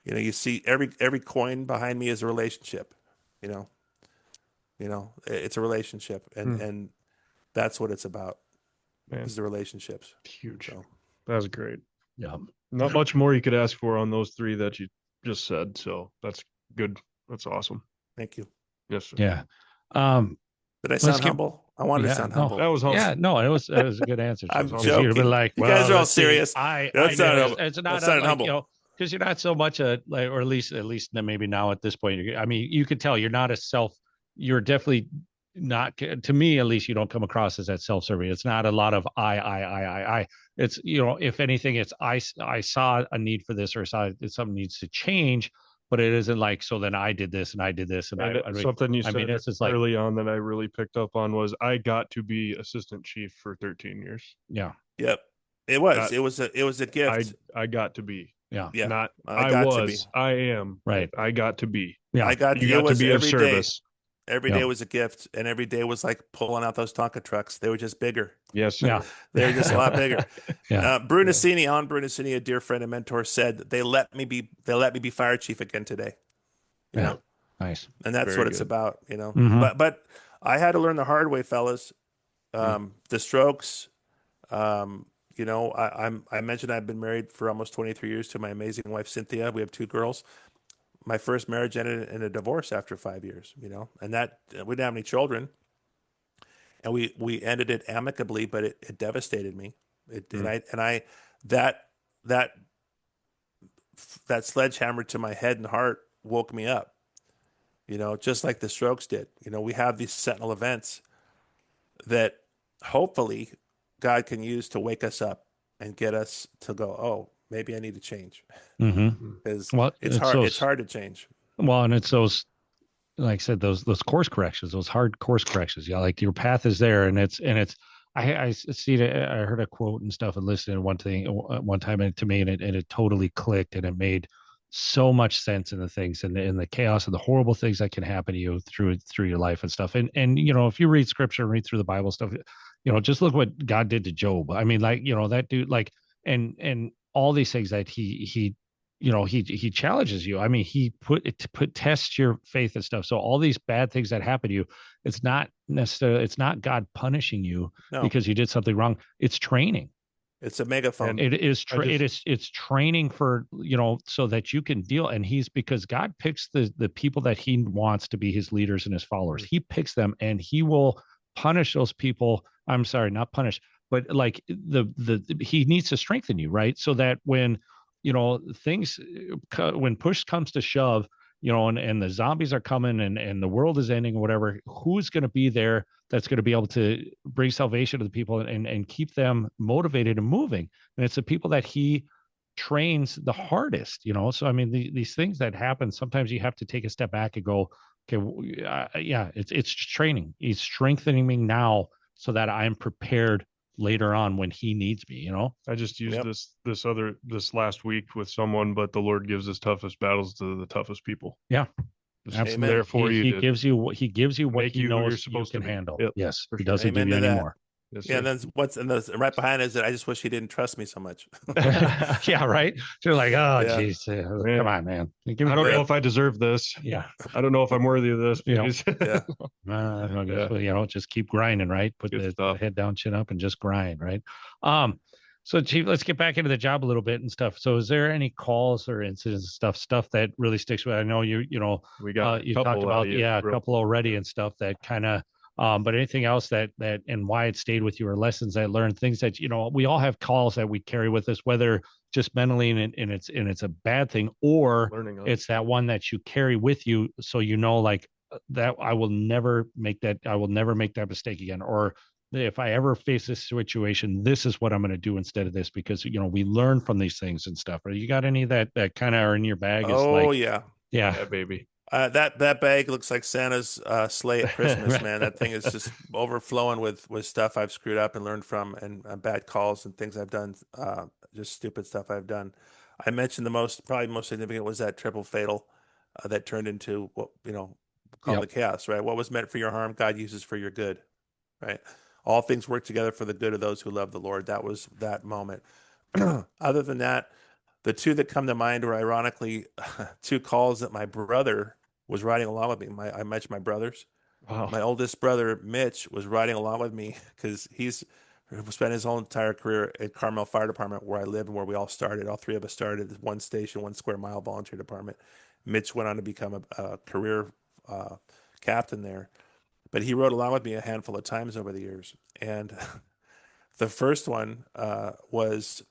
You see every coin behind me is a relationship. It's a relationship, and that's what it's about. Man. Is the relationships. Huge. So. That was great. Yeah. Not much more you could ask for on those three that you just said. So that's good. That's awesome. Thank you. Yes, sir. Yeah. Did I sound humble? I wanted to sound humble. That was humble. Yeah, no, it was a good answer. I'm You'd joking. have been like, You well, guys are all let's see. serious. It's not like, humble. because you're not so much or at least maybe now at this point, I mean, you could tell you're not you're definitely not, to me at least, you don't come across as that self-serving. It's not a lot of I. It's, if anything, it's I saw a need for this, or saw something needs to change, but it isn't like, so then I did this and I did this. And something you said it's just like, early on that I really picked up on was I got to be assistant chief for 13 years. Yeah. Yep. It was a gift. I got to be. Yeah. Yeah. Not I am. Right. I got to be. Yeah. You got to be of service. Every day was a gift, and every day was like pulling out those Tonka trucks. They were just bigger. Yes, sir. Yeah. They were just a lot bigger. Yeah. Brunacini, a dear friend and mentor, said they let me be fire chief again today. You know? Nice. And that's Very what it's good. about, Mhm. But I had to learn the hard way, fellas. The strokes. I mentioned I've been married for almost 23 years to my amazing wife Cynthia. We have 2 girls. My first marriage ended in a divorce after 5 years, and that we didn't have any children, and we ended it amicably, but it devastated me. That sledgehammer to my head and heart woke me up, just like the strokes did. We have these sentinel events that hopefully God can use to wake us up and get us to go, oh, maybe I need to change. Because it's hard. It's hard to change. Well, and it's those, like I said, those course corrections, those hard course corrections. Yeah, like your path is there, and it's. I see it. I heard a quote and stuff and listened to one time, and to me, and it totally clicked, and it made so much sense in the things and the chaos and the horrible things that can happen to you through your life and stuff. And if you read scripture and read through the Bible stuff, just look what God did to Job. I mean, like, that dude, like, and all these things that he challenges you. I mean, he tests your faith and stuff. So all these bad things that happen to you, it's not God punishing you because you did something wrong. It's training. It's a megaphone. It's training for, so that you can deal. And because God picks the people that he wants to be his leaders and his followers. He picks them, and he will punish those people. I'm sorry, not punish, but like he needs to strengthen you, right? So that when, when push comes to shove, and the zombies are coming and the world is ending or whatever, who's going to be there that's going to be able to bring salvation to the people and keep them motivated and moving? And it's the people that he trains the hardest, you know? So, I mean, these things that happen, sometimes you have to take a step back and go, okay, yeah, it's training. He's strengthening me now so that I'm prepared later on when he needs me, you know? I just used Yep. this last week with someone, but the Lord gives his toughest battles to the toughest people. Yeah. Just Absolutely. Amen. there for you He to gives you what he make he you who you're knows you supposed to can be. handle. Yep, Yes. for He sure. doesn't give Amen you to any that. more. Yes, Yeah, and sir. right behind is that I just wish he didn't trust me so much. Yeah, right. You're like, oh, Yeah. geez, Man, come on, man. Give me I don't a know break. if I deserve this. Yeah. I don't know if I'm worthy of this. You know, Please. Yeah. Yeah. You know, just keep grinding, right? Put Good the stuff. head down, chin up, and just grind, right? So Chief, let's get back into the job a little bit and stuff. So is there any calls or incidents and stuff that really sticks with? I know you know, We got a you talked couple about, out of you, a real couple already and stuff that kind of, but anything else that and why it stayed with you, or lessons I learned, things that, you know, we all have calls that we carry with us, whether just mentally and it's a bad thing, or learning on. it's that one that you carry with you. So, you know, like that, I will never make that mistake again. Or if I ever face this situation, this is what I'm going to do instead of this, because, you know, we learn from these things and stuff. Or you got any that kind of are in your bag? Is Oh like, yeah. Yeah, baby. That bag looks like Santa's sleigh at Christmas, man. That thing is just overflowing with stuff I've screwed up and learned from, and bad calls and things I've done, just stupid stuff I've done. I mentioned probably most significant was that triple fatal that turned into what, you know, called Yep. the chaos, right? What was meant for your harm, God uses for your good, right? All things work together for the good of those who love the Lord. That was that moment. Other than that, the two that come to mind were ironically two calls that my brother was riding along with me. I mentioned my brothers. Wow. My oldest brother, Mitch, was riding along with me because he's spent his whole entire career at Carmel Fire Department, where I live and where we all started. All three of us started at one station, 1 square mile volunteer department. Mitch went on to become a career captain there, but he rode along with me a handful of times over the years. And the first one was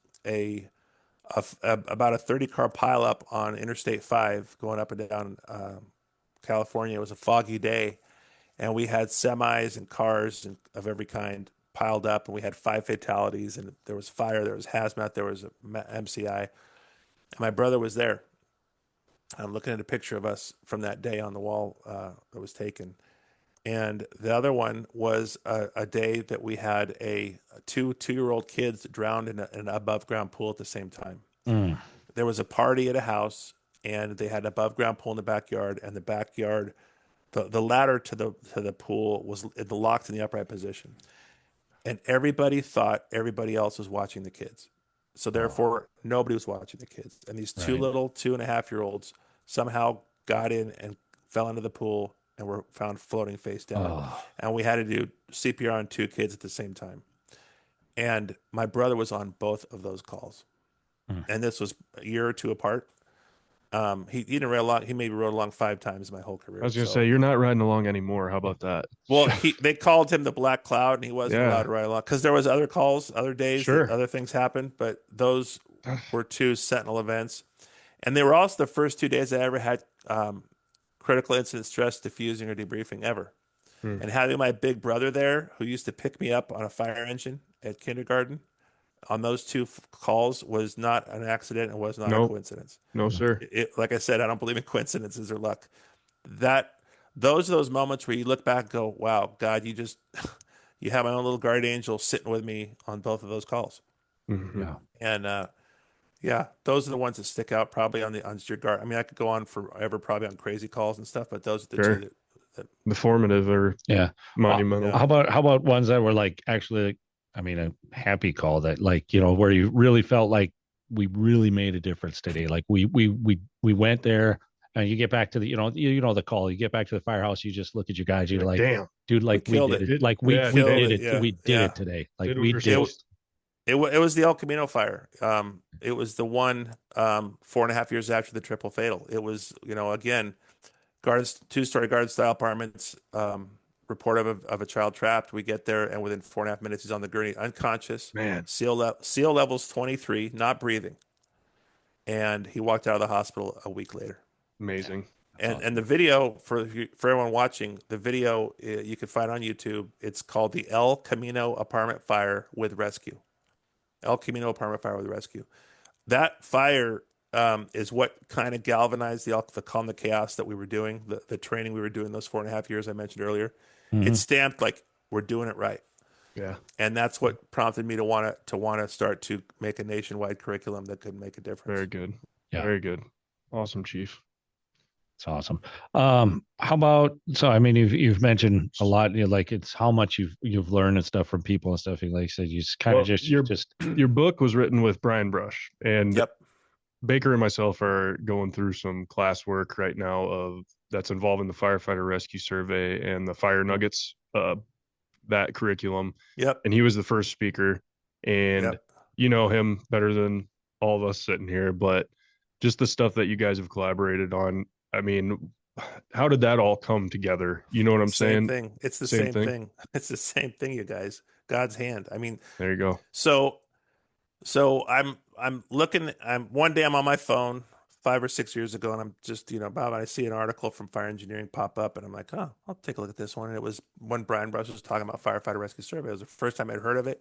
about a 30-car pileup on Interstate 5 going up and down California. It was a foggy day, and we had semis and cars of every kind piled up, and we had 5 fatalities, and there was fire, there was hazmat, there was MCI, and my brother was there. I'm looking at a picture of us from that day on the wall that was taken. And the other one was a day that we had two-year-old kids drowned in an above-ground pool at the same time. Mm. There was a party at a house, and they had an above-ground pool in the backyard, and the backyard, the ladder to the pool was locked in the upright position. And everybody thought everybody else was watching the kids. So therefore, nobody was watching the kids. And these two Right. little 2.5-year-olds somehow got in and fell into the pool and were found floating face down. Oh. And we had to do CPR on 2 kids at the same time. And my brother was on both of those calls. Mm. And this was a year or two apart. He didn't ride along. He maybe rode along 5 times in my whole career. I was gonna say you're not riding along anymore. How about that? Well, they called him the Black Cloud, and he wasn't allowed to ride along because there was other calls, other days, that other things happened. But those were 2 sentinel events, and they were also the first 2 days I ever had critical incident stress diffusing or debriefing ever. And having my big brother there, who used to pick me up on a fire engine at kindergarten, on those 2 calls was not an accident and was not a coincidence. No, sir. Like I said, I don't believe in coincidences or luck. Those are those moments where you look back and go, wow, God, you have my own little guardian angel sitting with me on both of those calls. Mm-hmm. Yeah. And yeah, those are the ones that stick out probably on your guard. I mean, I could go on forever probably on crazy calls and stuff, but those are the 2 that the formative or monumental. Yeah. How about ones that were like actually, I mean, a happy call that, like, you know, where you really felt like we really made a difference today. Like we went there, and you get back to the, you know the call. You get back to the firehouse. You just look at your guys. You're like, damn, dude, like we killed did it. it. Like we did it. Yeah. We did it today. Like Did what we we're did. supposed It was the El Camino fire. It was the one 4.5 years after the triple fatal. It was, you know, again, 2-story garden style apartments. Report of a child trapped. We get there, and within 4.5 minutes, he's on the gurney, unconscious. Man. Seal levels 23, not breathing. And he walked out of the hospital a week later. Amazing. And the video for everyone watching, the video you can find on YouTube. It's called the El Camino Apartment Fire with Rescue. El Camino Apartment Fire with Rescue. that fire is what kind of galvanized the calm, the chaos that we were doing, the training we were doing those 4.5 years I mentioned earlier. Mhm. It's stamped like we're doing it right. Yeah. And that's what prompted me to want to start to make a nationwide curriculum that could make a difference. Very good. Yeah. Very good. Awesome, Chief. It's awesome. How about, so I mean, you've mentioned a lot, like it's how much you've learned and stuff from people and stuff. Like I said, you just kind of your book was written with Brian Brush, and Yep. Baker and myself are going through some classwork right now that's involving the firefighter rescue survey and the fire nuggets, that curriculum. Yep. And he was the first speaker, and Yep. you know him better than all of us sitting here, but just the stuff that you guys have collaborated on. I mean, how did that all come together? You know what I'm saying? Thing. It's the same thing. It's the same thing, you guys. God's hand. I mean, there you go. So I'm looking. One day I'm on my phone 5 or 6 years ago, and I'm just Bob. I see an article from Fire Engineering pop up, and I'm like, oh, I'll take a look at this one. And it was when Brian Brush was talking about firefighter rescue survey. It was the first time I'd heard of it.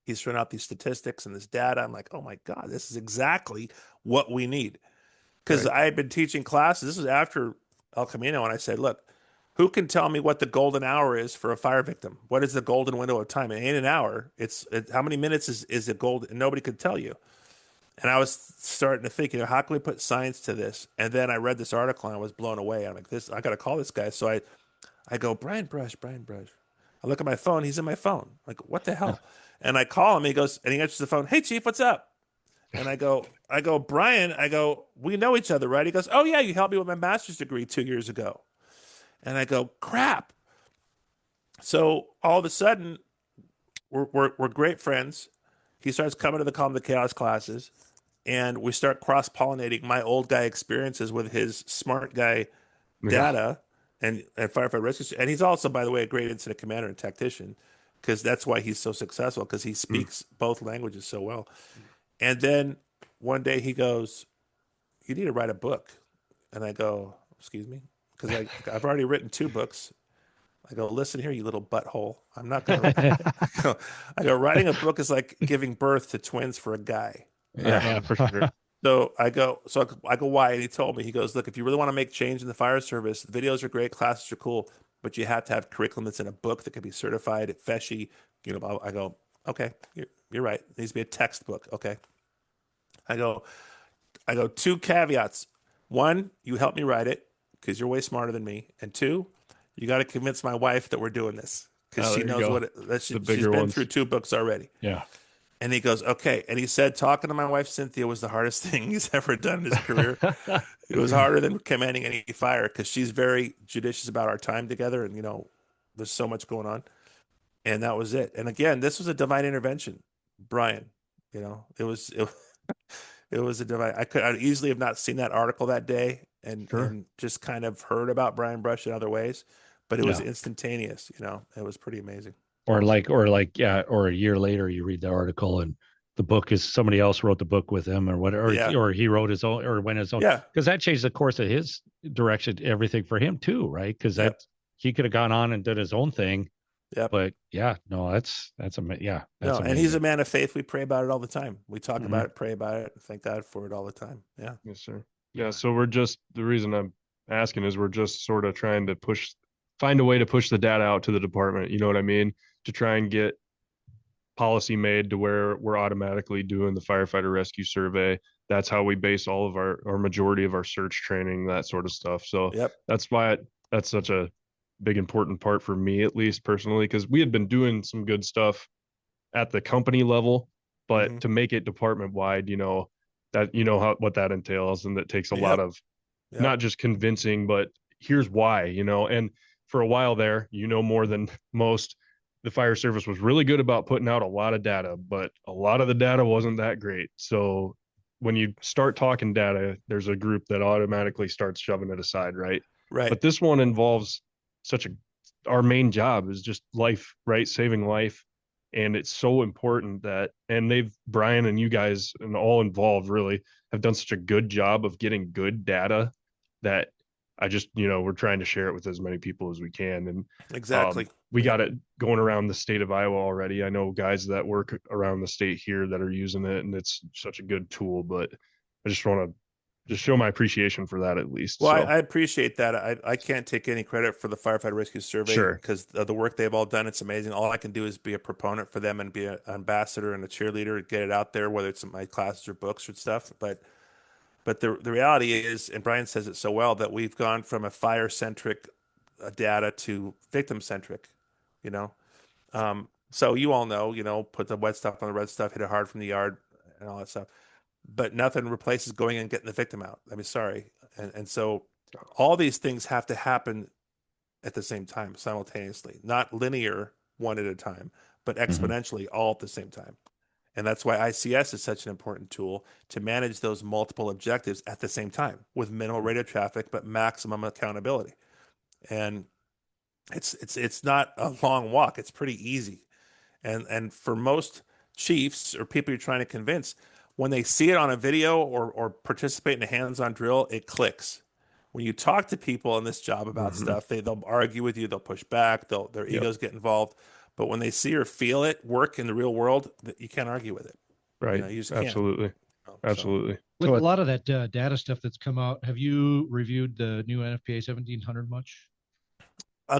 He's throwing out these statistics and this data. I'm like, oh my God, this is exactly what we need. Because I had been teaching classes. This was after El Camino, and I said, look, who can tell me what the golden hour is for a fire victim? What is the golden window of time? It ain't an hour. It's how many minutes is it gold? And nobody could tell you. And I was starting to think, how can we put science to this? And then I read this article and I was blown away. I'm like, I got to call this guy. So I go, Brian Brush. I look at my phone. He's in my phone. Like, what the hell? And I call him. He goes, and he answers the phone. Hey, Chief, what's up? And I go, Brian, we know each other, right? He goes, oh yeah, you helped me with my master's degree 2 years ago. And I go, crap. So all of a sudden, we're great friends. He starts coming to the Calm the Chaos classes, and we start cross-pollinating my old guy experiences with his smart guy data and firefighter rescue. And he's also, by the way, a great incident commander and tactician, because that's why he's so successful, because he speaks both languages so well. And then one day he goes, you need to write a book. And I go, excuse me? Because I've already written 2 books. I go, listen here, you little butthole. I'm not going to. I go, writing a book is like giving birth to twins for a guy. Yeah, for sure. So I go, why? And he told me, he goes, look, if you really want to make change in the fire service, videos are great, classes are cool, but you have to have curriculum that's in a book that can be certified at FESHI. I go, okay, you're right. It needs to be a textbook. Okay. I go, 2 caveats. 1, you help me write it because you're way smarter than me. And 2, you got to convince my wife that we're doing this because she knows she's been through 2 books already. Yeah. And he goes, okay. And he said, talking to my wife, Cynthia, was the hardest thing he's ever done in his career. It was harder than commanding any fire because she's very judicious about our time together. And, there's so much going on. And that was it. And again, this was a divine intervention, Brian. It was a divine. I'd easily have not seen that article that day and just kind of heard about Brian Brush in other ways, but it was instantaneous. It was pretty amazing. Or a year later, you read the article and the book is somebody else wrote the book with him or whatever, or he wrote his own or went his own. Yeah. Because that changed the course of his direction, everything for him too, right? Because he could have gone on and did his own thing. Yeah. But that's amazing. And he's a man of faith. We pray about it all the time. We talk about it, pray about it, thank God for it all the time. Yeah. Yes, sir. Yeah. So the reason I'm asking is we're just sort of trying to find a way to push the data out to the department. You know what I mean? To try and get policy made to where we're automatically doing the firefighter rescue survey. That's how we base all of our majority of our search training, that sort of stuff. So that's why that's such a big important part for me, at least personally, because we had been doing some good stuff at the company level, but to make it department wide, what that entails, and that takes a lot of not just convincing, but here's why, and for a while there, more than most, the fire service was really good about putting out a lot of data, but a lot of the data wasn't that great. So when you start talking data, there's a group that automatically starts shoving it aside, right? Right. But this one involves our main job is just life, right? Saving life. And it's so important Brian and you guys and all involved really have done such a good job of getting good data that I just, we're trying to share it with as many people as we can. And Exactly. we got it going around the state of Iowa already. I know guys that work around the state here that are using it, and it's such a good tool. But I just want to just show my appreciation for that at least. Well, So I appreciate that. I can't take any credit for the firefighter rescue survey sure, because the work they've all done, it's amazing. All I can do is be a proponent for them and be an ambassador and a cheerleader, get it out there, whether it's in my classes or books or stuff. But the reality is, and Brian says it so well, that we've gone from a fire centric data to victim centric. You know, so you all know, put the wet stuff on the red stuff, hit it hard from the yard, and all that stuff. But nothing replaces going and getting the victim out. I mean, sorry, and so all these things have to happen at the same time, simultaneously, not linear one at a time, but exponentially all at the same time. And that's why ICS is such an important tool to manage those multiple objectives at the same time with minimal rate of traffic, but maximum accountability. And it's not a long walk. It's pretty easy. And for most chiefs or people you're trying to convince, when they see it on a video or participate in a hands-on drill, it clicks. When you talk to people in this job about stuff, they'll argue with you, they'll push back, their egos get involved. But when they see or feel it work in the real world, you can't argue with it. right. You just Absolutely. can't. Absolutely. With a lot of that data stuff that's come out, have you reviewed the new NFPA 1700 much?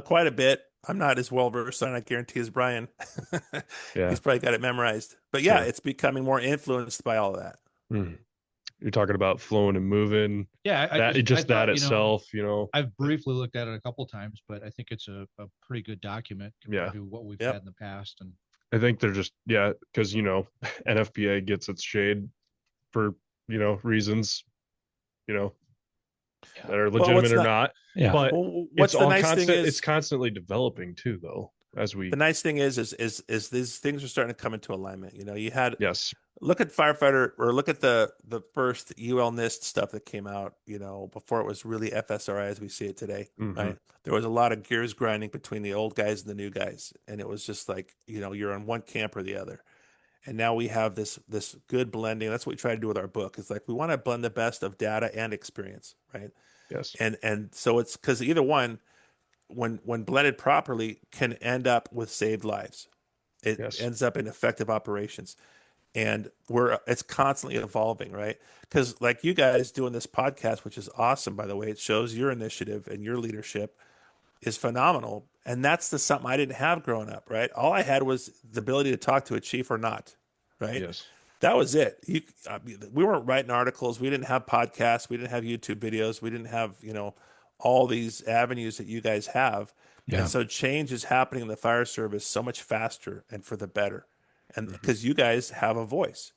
Quite a bit. I'm not as well versed on it, I guarantee, as Brian. Yeah. He's probably got it memorized. But yeah, Sure. it's becoming more influenced by all of that. You're talking about flowing and moving. Yeah, that thought, itself, I've briefly looked at it a couple times, but I think it's a pretty good document compared to what we've had in the past. And I think they're just because NFPA gets its shade for reasons that are legitimate or not. Yeah. But what's it's the all nice constant. thing is, It's constantly developing too, though. As we the nice thing is these things are starting to come into alignment. You had yes, look at firefighter or look at the first UL NIST stuff that came out, before it was really FSRI as we see it today, right? There was a lot of gears grinding between the old guys and the new guys, and it was just like, you're on one camp or the other. And now we have this good blending. That's what we try to do with our book. It's like we want to blend the best of data and experience, right? yes, And so it's because either one, when blended properly, can end up with saved lives. It yes, ends up in effective operations, and it's constantly evolving, right? Because like you guys doing this podcast, which is awesome, by the way, it shows your initiative and your leadership is phenomenal. And that's something I didn't have growing up, right? All I had was the ability to talk to a chief or not, right? yes. That was it. We weren't writing articles. We didn't have podcasts. We didn't have YouTube videos. We didn't have, all these avenues that you guys have. Yeah. And so change is happening in the fire service so much faster and for the better. And because you guys have a voice,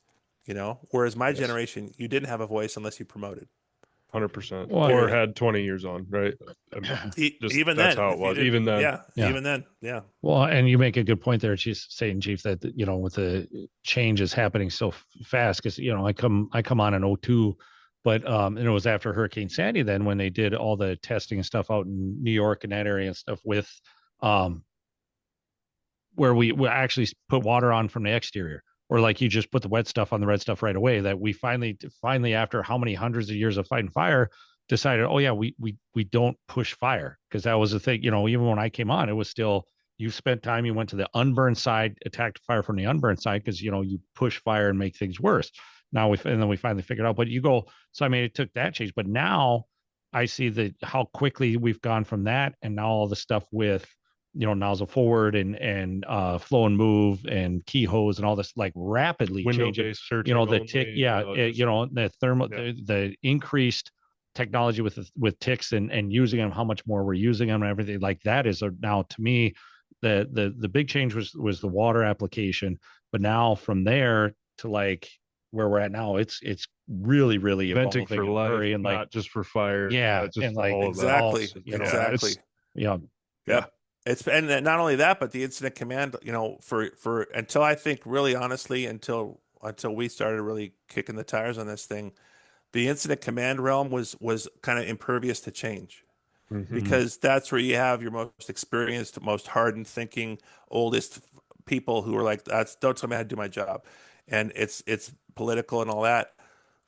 whereas my generation, you didn't have a voice unless you promoted. 100%. Well, or had 20 years on, right? Even that's then, how it was. Even then, Yeah. even then, yeah. Well, and you make a good point there, Chief, that with the changes happening so fast, because I come on in '02, but and it was after Hurricane Sandy then when they did all the testing and stuff out in New York and that area and stuff with where we actually put water on from the exterior, or like you just put the wet stuff on the red stuff right away. That we finally after how many hundreds of years of fighting fire decided, oh yeah, we don't push fire, because that was the thing. Even when I came on, it was still, you spent time, you went to the unburned side, attacked fire from the unburned side, because you push fire and make things worse. Now and then we finally figured out. But so I mean, it took that change, but now I see how quickly we've gone from that, and now all the stuff with nozzle forward and flow and move and key hose and all this, like rapidly changing. The tick, the thermal, the increased technology with ticks and using them, how much more we're using them and everything like that is now, to me, the big change was the water application. But now from there to like where we're at now, it's really venting for life, and like not just for fire. Just and like all exactly of that. exactly Yeah. It's, and not only that, but the incident command, for until, I think, really honestly, until we started really kicking the tires on this thing, the incident command realm was kind of impervious to change, because that's where you have your most experienced, most hardened thinking, oldest people who are like, don't tell me how to do my job. And it's political and all that.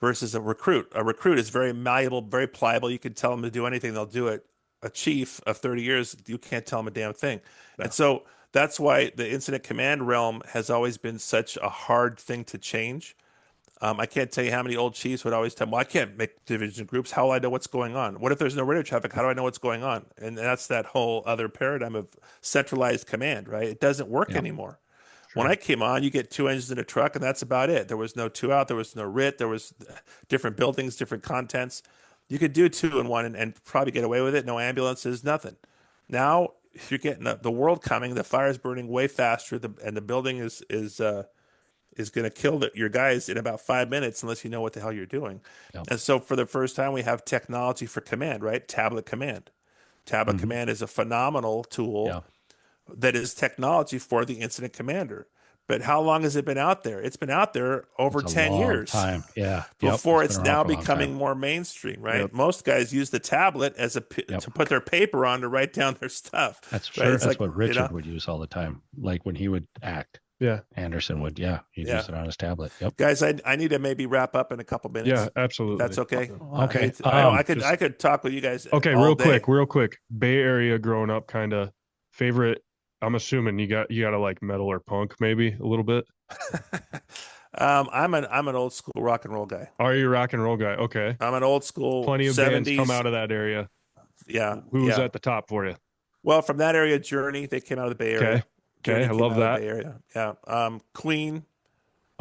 versus a recruit. A recruit is very malleable, very pliable. You can tell them to do anything, they'll do it. A chief of 30 years, you can't tell them a damn thing. No. And so that's why the incident command realm has always been such a hard thing to change. I can't tell you how many old chiefs would always tell me, well, I can't make division groups. How will I know what's going on? What if there's no radio traffic? How do I know what's going on? And that's that whole other paradigm of centralized command, right? It doesn't work anymore. When I came on, you get 2 engines in a truck, and that's about it. There was no 2 out. There was no RIT. There was different buildings, different contents. You could do 2 in 1 and probably get away with it. No ambulances, nothing. Now, if you're getting the world coming, the fire is burning way faster, and the building is going to kill your guys in about 5 minutes unless you know what the hell you're doing. Yep. And so for the first time, we have technology for command, right? Tablet command. Tablet command is a phenomenal tool that is technology for the incident commander. But how long has it been out there? It's been out there over 10 years. Time. Yeah. Before it's now becoming more mainstream, right? Yep. Most guys use the tablet as to put their paper on to write down their stuff. That's true. Right? That's like, what Richard would use all the time. Like when he would act. Yeah. Anderson would, he'd use it on his tablet. Yep. Guys, I need to maybe wrap up in a couple minutes. Yeah, absolutely. That's okay. Okay. I could talk with you guys. Okay, real quick. Bay Area growing up, kind of favorite. I'm assuming you got to like metal or punk, maybe a little bit. I'm an old school rock and roll guy. Are you a rock and roll guy? Okay. I'm an old school. Plenty of 70s. bands come out of that area. Yeah. Who's at the top for you? Well, from that area, Journey. They came out of the Bay Area. Okay, I love that. Bay Area. Yeah. Queen,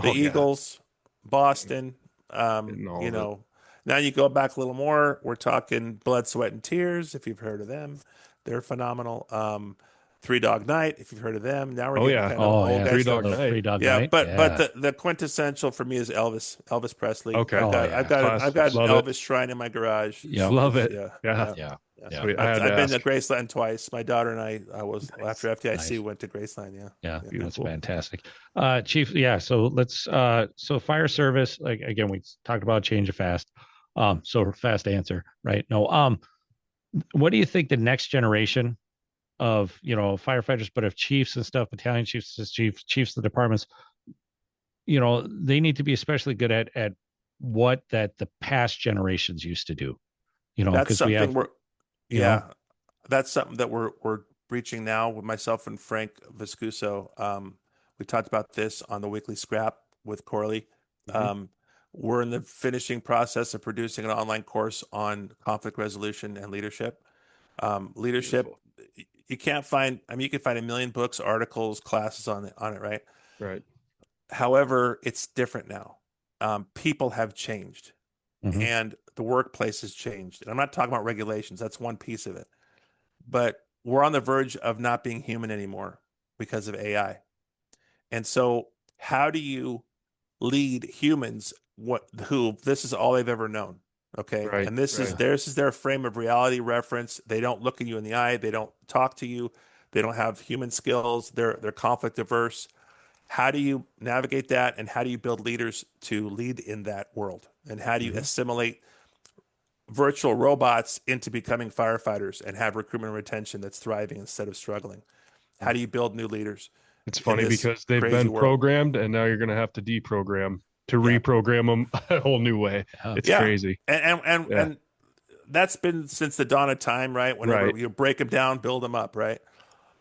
the Eagles, Boston. You know, now you go back a little more. We're talking Blood, Sweat, and Tears. If you've heard of them, they're phenomenal. Three Dog Night, if you've heard of them. Now we're getting kind of old guys. Three Dog Night. But the quintessential for me is Elvis Presley. Okay. I've got an Elvis shrine in my garage. Yeah, love it. Yeah. I've been to Graceland twice. My daughter and I was after FDIC went to Graceland. Yeah, that's fantastic. Chief, so let's so fire service, like again, we talked about change of fast. So fast answer, right? No, what do you think the next generation of firefighters, but of chiefs and stuff, battalion chiefs, chiefs of the departments, they need to be especially good at what that the past generations used to do. That's something that's something that we're reaching now with myself and Frank Viscuso. We talked about this on the weekly scrap with Corley. We're in the finishing process of producing an online course on conflict resolution and leadership. Leadership. Beautiful. You can't find, you can find a million books, articles, classes on it, right? Right. However, it's different now. People have changed and the workplace has changed. And I'm not talking about regulations. That's one piece of it. But we're on the verge of not being human anymore because of AI. And so how do you lead humans who this is all they've ever known? Okay. Right, and this is their frame of reality reference. They don't look at you in the eye. They don't talk to you. They don't have human skills. They're conflict averse. How do you navigate that? And how do you build leaders to lead in that world? And how do you assimilate virtual robots into becoming firefighters and have recruitment and retention that's thriving instead of struggling? How do you build new leaders? It's funny because they've been programmed and now you're going to have to deprogram to reprogram them a whole new way. It's crazy. And that's been since the dawn of time, right? Whenever you break them down, build them up, right?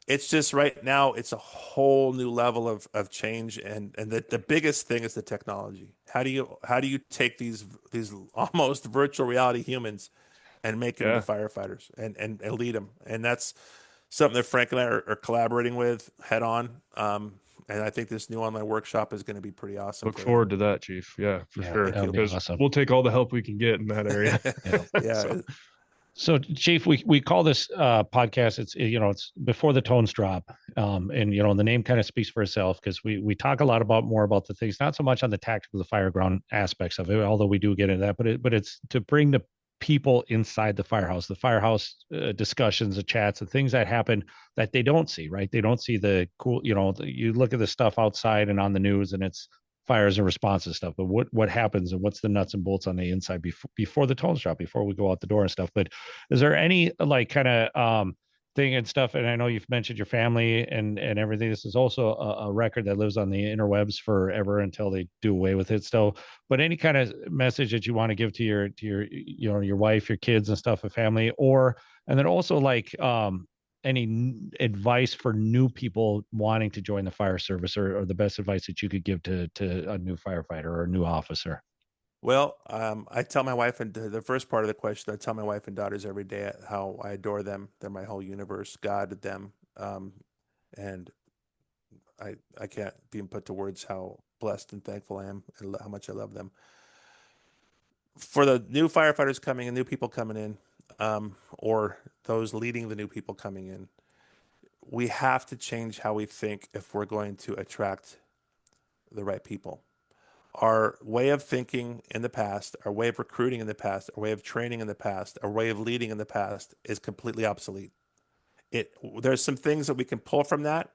It's just right now, it's a whole new level of change. And the biggest thing is the technology. How do you take these almost virtual reality humans and make them into firefighters and lead them? And that's something that Frank and I are collaborating with head on. And I think this new online workshop is going to be pretty awesome. Look forward to that, Chief. Yeah, for sure. Because awesome. We'll take all the help we can get in that area. So Chief, we call this podcast, it's before the tones drop. And the name kind of speaks for itself because we talk a lot more about the things, not so much on the tactical, the fireground aspects of it, although we do get into that, but it's to bring the people inside the firehouse discussions, the chats, the things that happen that they don't see, right? They don't see the cool, you look at the stuff outside and on the news and it's fires and responses stuff, but what happens and what's the nuts and bolts on the inside before the tones drop, before we go out the door and stuff. But is there any thing and stuff. And I know you've mentioned your family and everything. This is also a record that lives on the interwebs forever until they do away with it. So, but any kind of message that you want to give to your your wife, your kids and stuff, a family, or and then also like any advice for new people wanting to join the fire service, or the best advice that you could give to a new firefighter or a new officer. Well, I tell my wife, and the first part of the question, I tell my wife and daughters every day how I adore them. They're my whole universe, God, them. And I can't be put to words how blessed and thankful I am and how much I love them. For the new firefighters coming in, new people coming in, or those leading the new people coming in, we have to change how we think if we're going to attract the right people. Our way of thinking in the past, our way of recruiting in the past, our way of training in the past, our way of leading in the past is completely obsolete. There's some things that we can pull from that,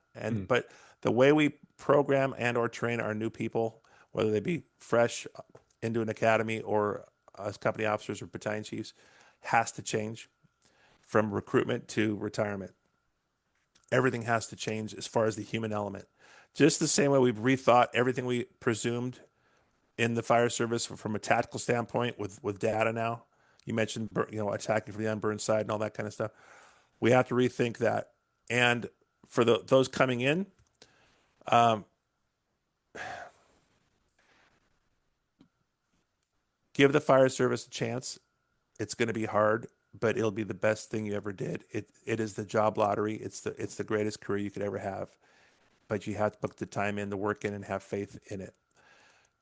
but the way we program and or train our new people, whether they be fresh into an academy or as company officers or battalion chiefs, has to change from recruitment to retirement. Everything has to change as far as the human element. Just the same way we've rethought everything we presumed in the fire service from a tactical standpoint with data now. You mentioned, attacking from the unburned side and all that kind of stuff. We have to rethink that. And for those coming in, give the fire service a chance. It's going to be hard, but it'll be the best thing you ever did. It is the job lottery. It's the greatest career you could ever have. But you have to put the time in, the work in, and have faith in it.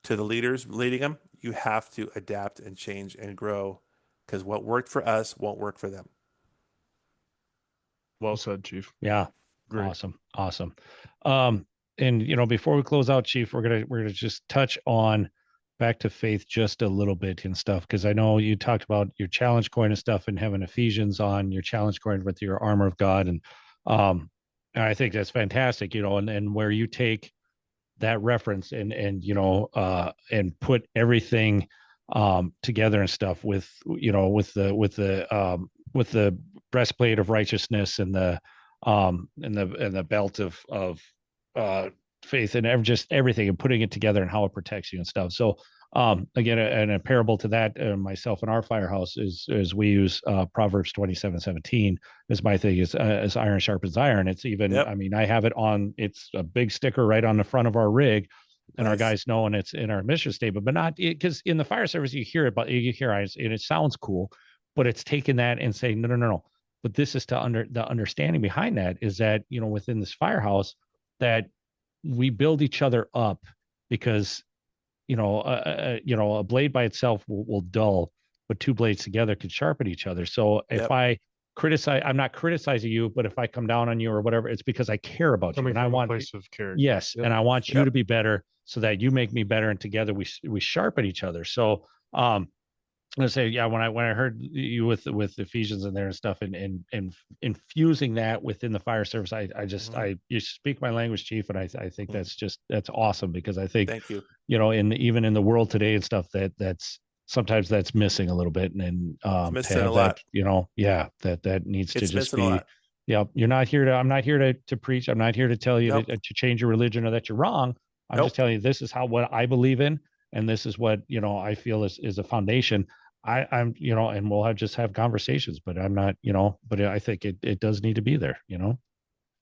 To the leaders leading them, you have to adapt and change and grow, because what worked for us won't work for them. Well said, Chief. Yeah. Great. Awesome. And before we close out, Chief, we're gonna just touch on back to faith just a little bit and stuff, because I know you talked about your challenge coin and stuff and having Ephesians on your challenge coin with your armor of God, and I think that's fantastic, and where you take that reference and put everything together and stuff with the breastplate of righteousness and the belt of faith and just everything, and putting it together and how it protects you and stuff. So again, and a parable to that, myself and our firehouse is we use Proverbs 27:17 is my thing, is as iron sharpens iron. It's even, Yep. I mean, I have it on, it's a big sticker right on the front of our rig, and our Nice. guys know, and it's in our mission statement, but not because in the fire service you hear it, but you hear it and it sounds cool, but it's taking that and saying no. But this is the understanding behind that is that within this firehouse that we build each other up, because a blade by itself will dull, but two blades together can sharpen each other. So if Yep. I criticize, I'm not criticizing you, but if I come down on you or whatever, it's because I care about you, and I want a place of care. yes, Yep. and I want you Yep. to be better so that you make me better, and together we sharpen each other. So I'm gonna say, yeah, when I heard you with Ephesians in there and stuff, and infusing that within the fire service, I just you speak my language, Chief, and I think that's awesome, because I think Thank you. even in the world today and stuff, that's sometimes that's missing a little bit, and It's to missing have a lot. that needs to It's just missing a be. lot. Yeah, I'm not here to preach. I'm not here to tell you Nope. to change your religion or that you're wrong. I'm Nope. just telling you this is what I believe in, and this is what I feel is a foundation. I'm and we'll just have conversations, but I'm not but I think it does need to be there.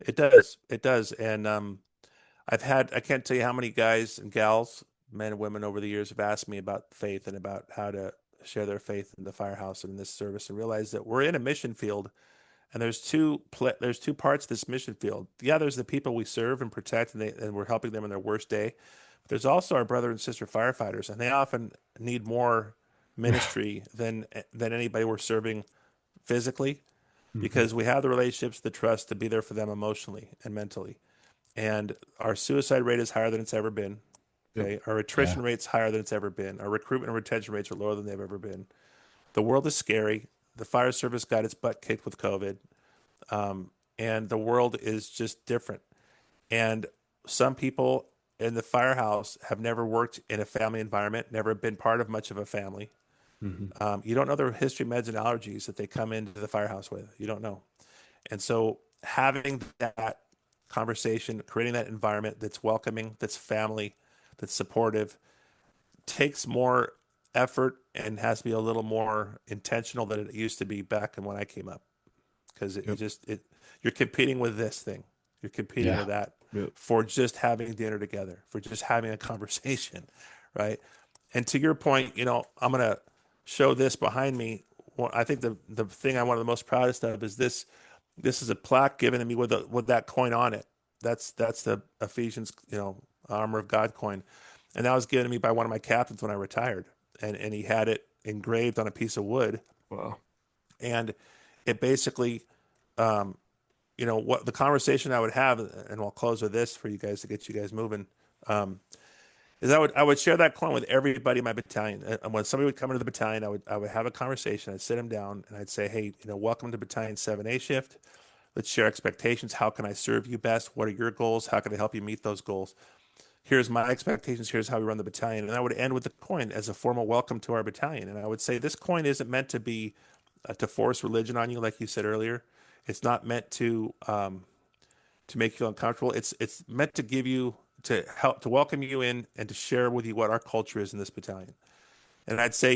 It does. And I can't tell you how many guys and gals, men and women over the years have asked me about faith and about how to share their faith in the firehouse and in this service, and realize that we're in a mission field, and there's two parts of this mission field. Yeah, there's the people we serve and protect, and we're helping them in their worst day. But there's also our brother and sister firefighters, and they often need more ministry than anybody we're serving physically, because we have the relationships, the trust to be there for them emotionally and mentally. And our suicide rate is higher than it's ever been. Okay. Our attrition rate's higher than it's ever been. Our recruitment and retention rates are lower than they've ever been. The world is scary. The fire service got its butt kicked with COVID. And the world is just different. And some people in the firehouse have never worked in a family environment, never been part of much of a family. You don't know their history, meds, and allergies that they come into the firehouse with. You don't know. And so having that conversation, creating that environment that's welcoming, that's family, that's supportive, takes more effort and has to be a little more intentional than it used to be back when I came up. Because you're competing with this thing. You're competing with that for just having dinner together, for just having a conversation, right? And to your point, I'm going to show this behind me. Well, I think the thing I'm one of the most proudest of is this. This is a plaque given to me with that coin on it. That's the Ephesians, Armor of God coin. And that was given to me by one of my captains when I retired. And he had it engraved on a piece of wood. Wow. And it basically, what the conversation I would have, and I'll close with this for you guys to get you guys moving, is I would share that coin with everybody in my battalion. And when somebody would come into the battalion, I would have a conversation. I'd sit them down and I'd say, hey, welcome to Battalion 7A shift. Let's share expectations. How can I serve you best? What are your goals? How can I help you meet those goals? Here's my expectations. Here's how we run the battalion. And I would end with the coin as a formal welcome to our battalion. And I would say this coin isn't meant to be to force religion on you, like you said earlier. It's not meant to make you feel uncomfortable. It's meant to give you, to help, to welcome you in and to share with you what our culture is in this battalion. And I'd say,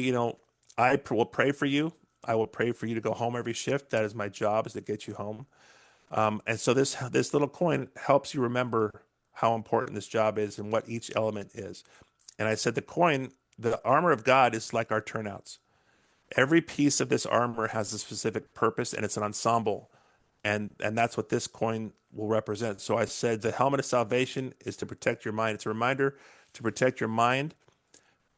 I will pray for you. I will pray for you to go home every shift. That is my job, is to get you home. And so this little coin helps you remember how important this job is and what each element is. And I said the coin, the armor of God, is like our turnouts. Every piece of this armor has a specific purpose, and it's an ensemble. And that's what this coin will represent. So I said the helmet of salvation is to protect your mind. It's a reminder to protect your mind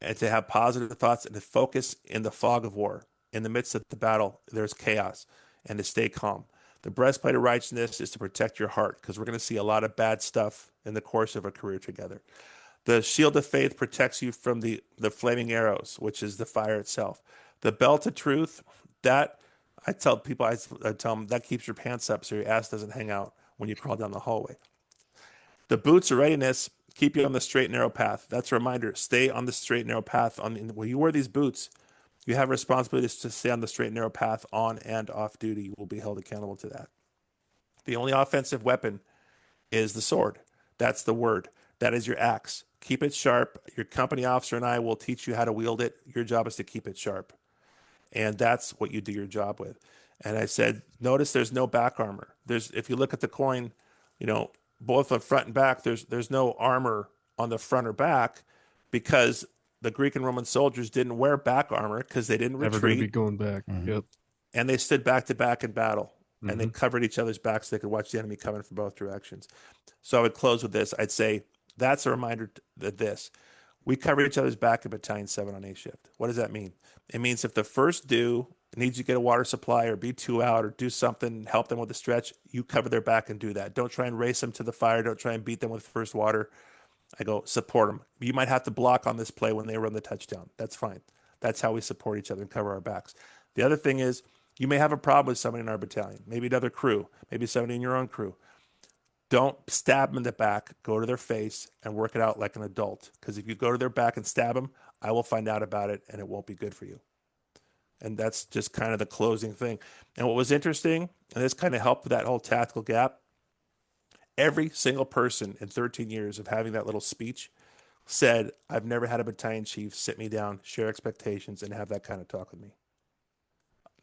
and to have positive thoughts and to focus in the fog of war. In the midst of the battle, there's chaos, and to stay calm. The breastplate of righteousness is to protect your heart, because we're going to see a lot of bad stuff in the course of a career together. The shield of faith protects you from the flaming arrows, which is the fire itself. The belt of truth, that I tell people, I tell them that keeps your pants up so your ass doesn't hang out when you crawl down the hallway. The boots of readiness keep you on the straight and narrow path. That's a reminder. Stay on the straight and narrow path. When you wear these boots, you have responsibilities to stay on the straight and narrow path on and off duty. You will be held accountable to that. The only offensive weapon is the sword. That's the word. That is your axe. Keep it sharp. Your company officer and I will teach you how to wield it. Your job is to keep it sharp. And that's what you do your job with. And I said, notice there's no back armor. If you look at the coin, both on front and back, there's no armor on the front or back, because the Greek and Roman soldiers didn't wear back armor because they didn't retreat. Never going to be going back. Mm-hmm. Yep. And they stood back to back in battle. Mm-hmm. And they covered each other's backs so they could watch the enemy coming from both directions. So I would close with this. I'd say that's a reminder that we cover each other's back in Battalion 7 on A shift. What does that mean? It means if the first due needs you to get a water supply or be 2 out or do something, help them with a stretch, you cover their back and do that. Don't try and race them to the fire. Don't try and beat them with first water. I go, support them. You might have to block on this play when they run the touchdown. That's fine. That's how we support each other and cover our backs. The other thing is, you may have a problem with somebody in our battalion, maybe another crew, maybe somebody in your own crew. Don't stab them in the back. Go to their face and work it out like an adult. Because if you go to their back and stab them, I will find out about it and it won't be good for you. And that's just kind of the closing thing. And what was interesting, and this kind of helped with that whole tactical gap, every single person in 13 years of having that little speech said, I've never had a battalion chief sit me down, share expectations, and have that kind of talk with me.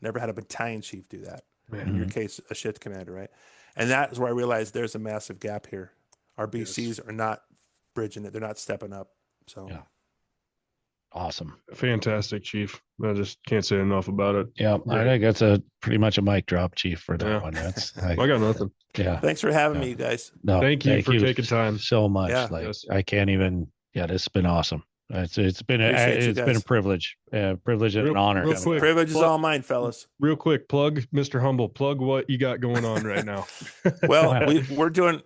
Never had a battalion chief do that. Man. In your case, a shift commander, right? And that is where I realized there's a massive gap here. Our BCs are not bridging it. They're not stepping up. So Yeah. Awesome. Fantastic, Chief. I just can't say enough about it. Yeah, I think that's pretty much a mic drop, Chief, for that one. That's I got nothing. Yeah. Thanks for having me, you guys. No, Thank you for taking time so much. Yeah. Yes. I can't even. Yeah, this has been awesome. It's been Appreciate you it's been a guys. privilege, privilege and an honor. real quick. Privilege is all mine, fellas. Real quick, plug Mr. Humble. Plug what you got going on right now. Well, we're doing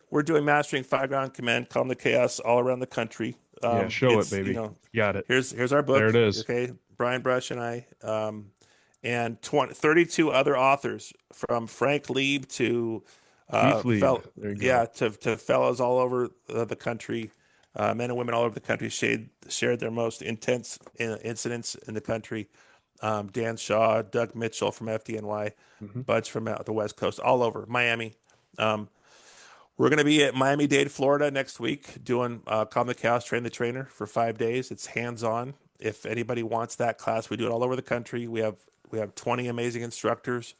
mastering Fireground Command, Calm the Chaos all around the country. Yeah, show it, it's, baby. You know, Got it. Here's our book. There it is. Okay, Brian Brush and I, and 32 other authors, from Frank Lieb to Keith Lieb. There you go. to fellows all over the country, men and women all over the country shared their most intense incidents in the country. Dan Shaw, Doug Mitchell from FDNY, bunch from out the West Coast, all over Miami. We're going to be at Miami-Dade, Florida next week doing Calm the Chaos, Train the Trainer for 5 days. It's hands-on. If anybody wants that class, we do it all over the country. We have 20 amazing instructors.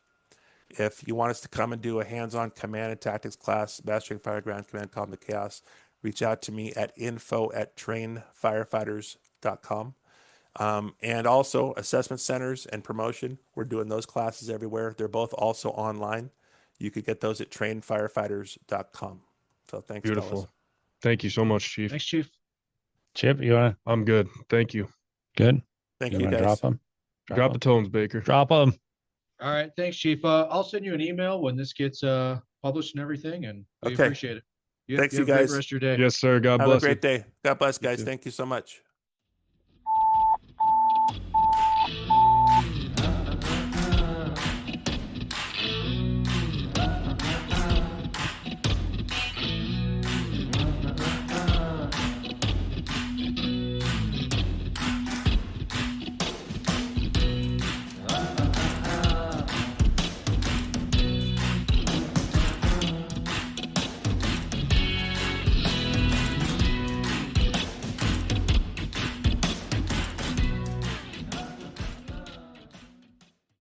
If you want us to come and do a hands-on command and tactics class, Mastering Fireground Command, Calm the Chaos, reach out to me at info@trainfirefighters.com. And also assessment centers and promotion. We're doing those classes everywhere. They're both also online. You could get those at trainfirefighters.com. So thanks, Beautiful. fellas. Thank you so much, Chief. Thanks, Chief. Chip, you want to? I'm good. Thank you. Good. Thank You you, wanna guys. drop them? Drop the tones, Baker. Drop them. All right. Thanks, Chief. I'll send you an email when this gets published and everything, and we Okay. appreciate it. Thanks, you you have a great guys. rest of your day. Yes, sir. God Have bless a great you. day. God bless, You guys. too. Thank you so much.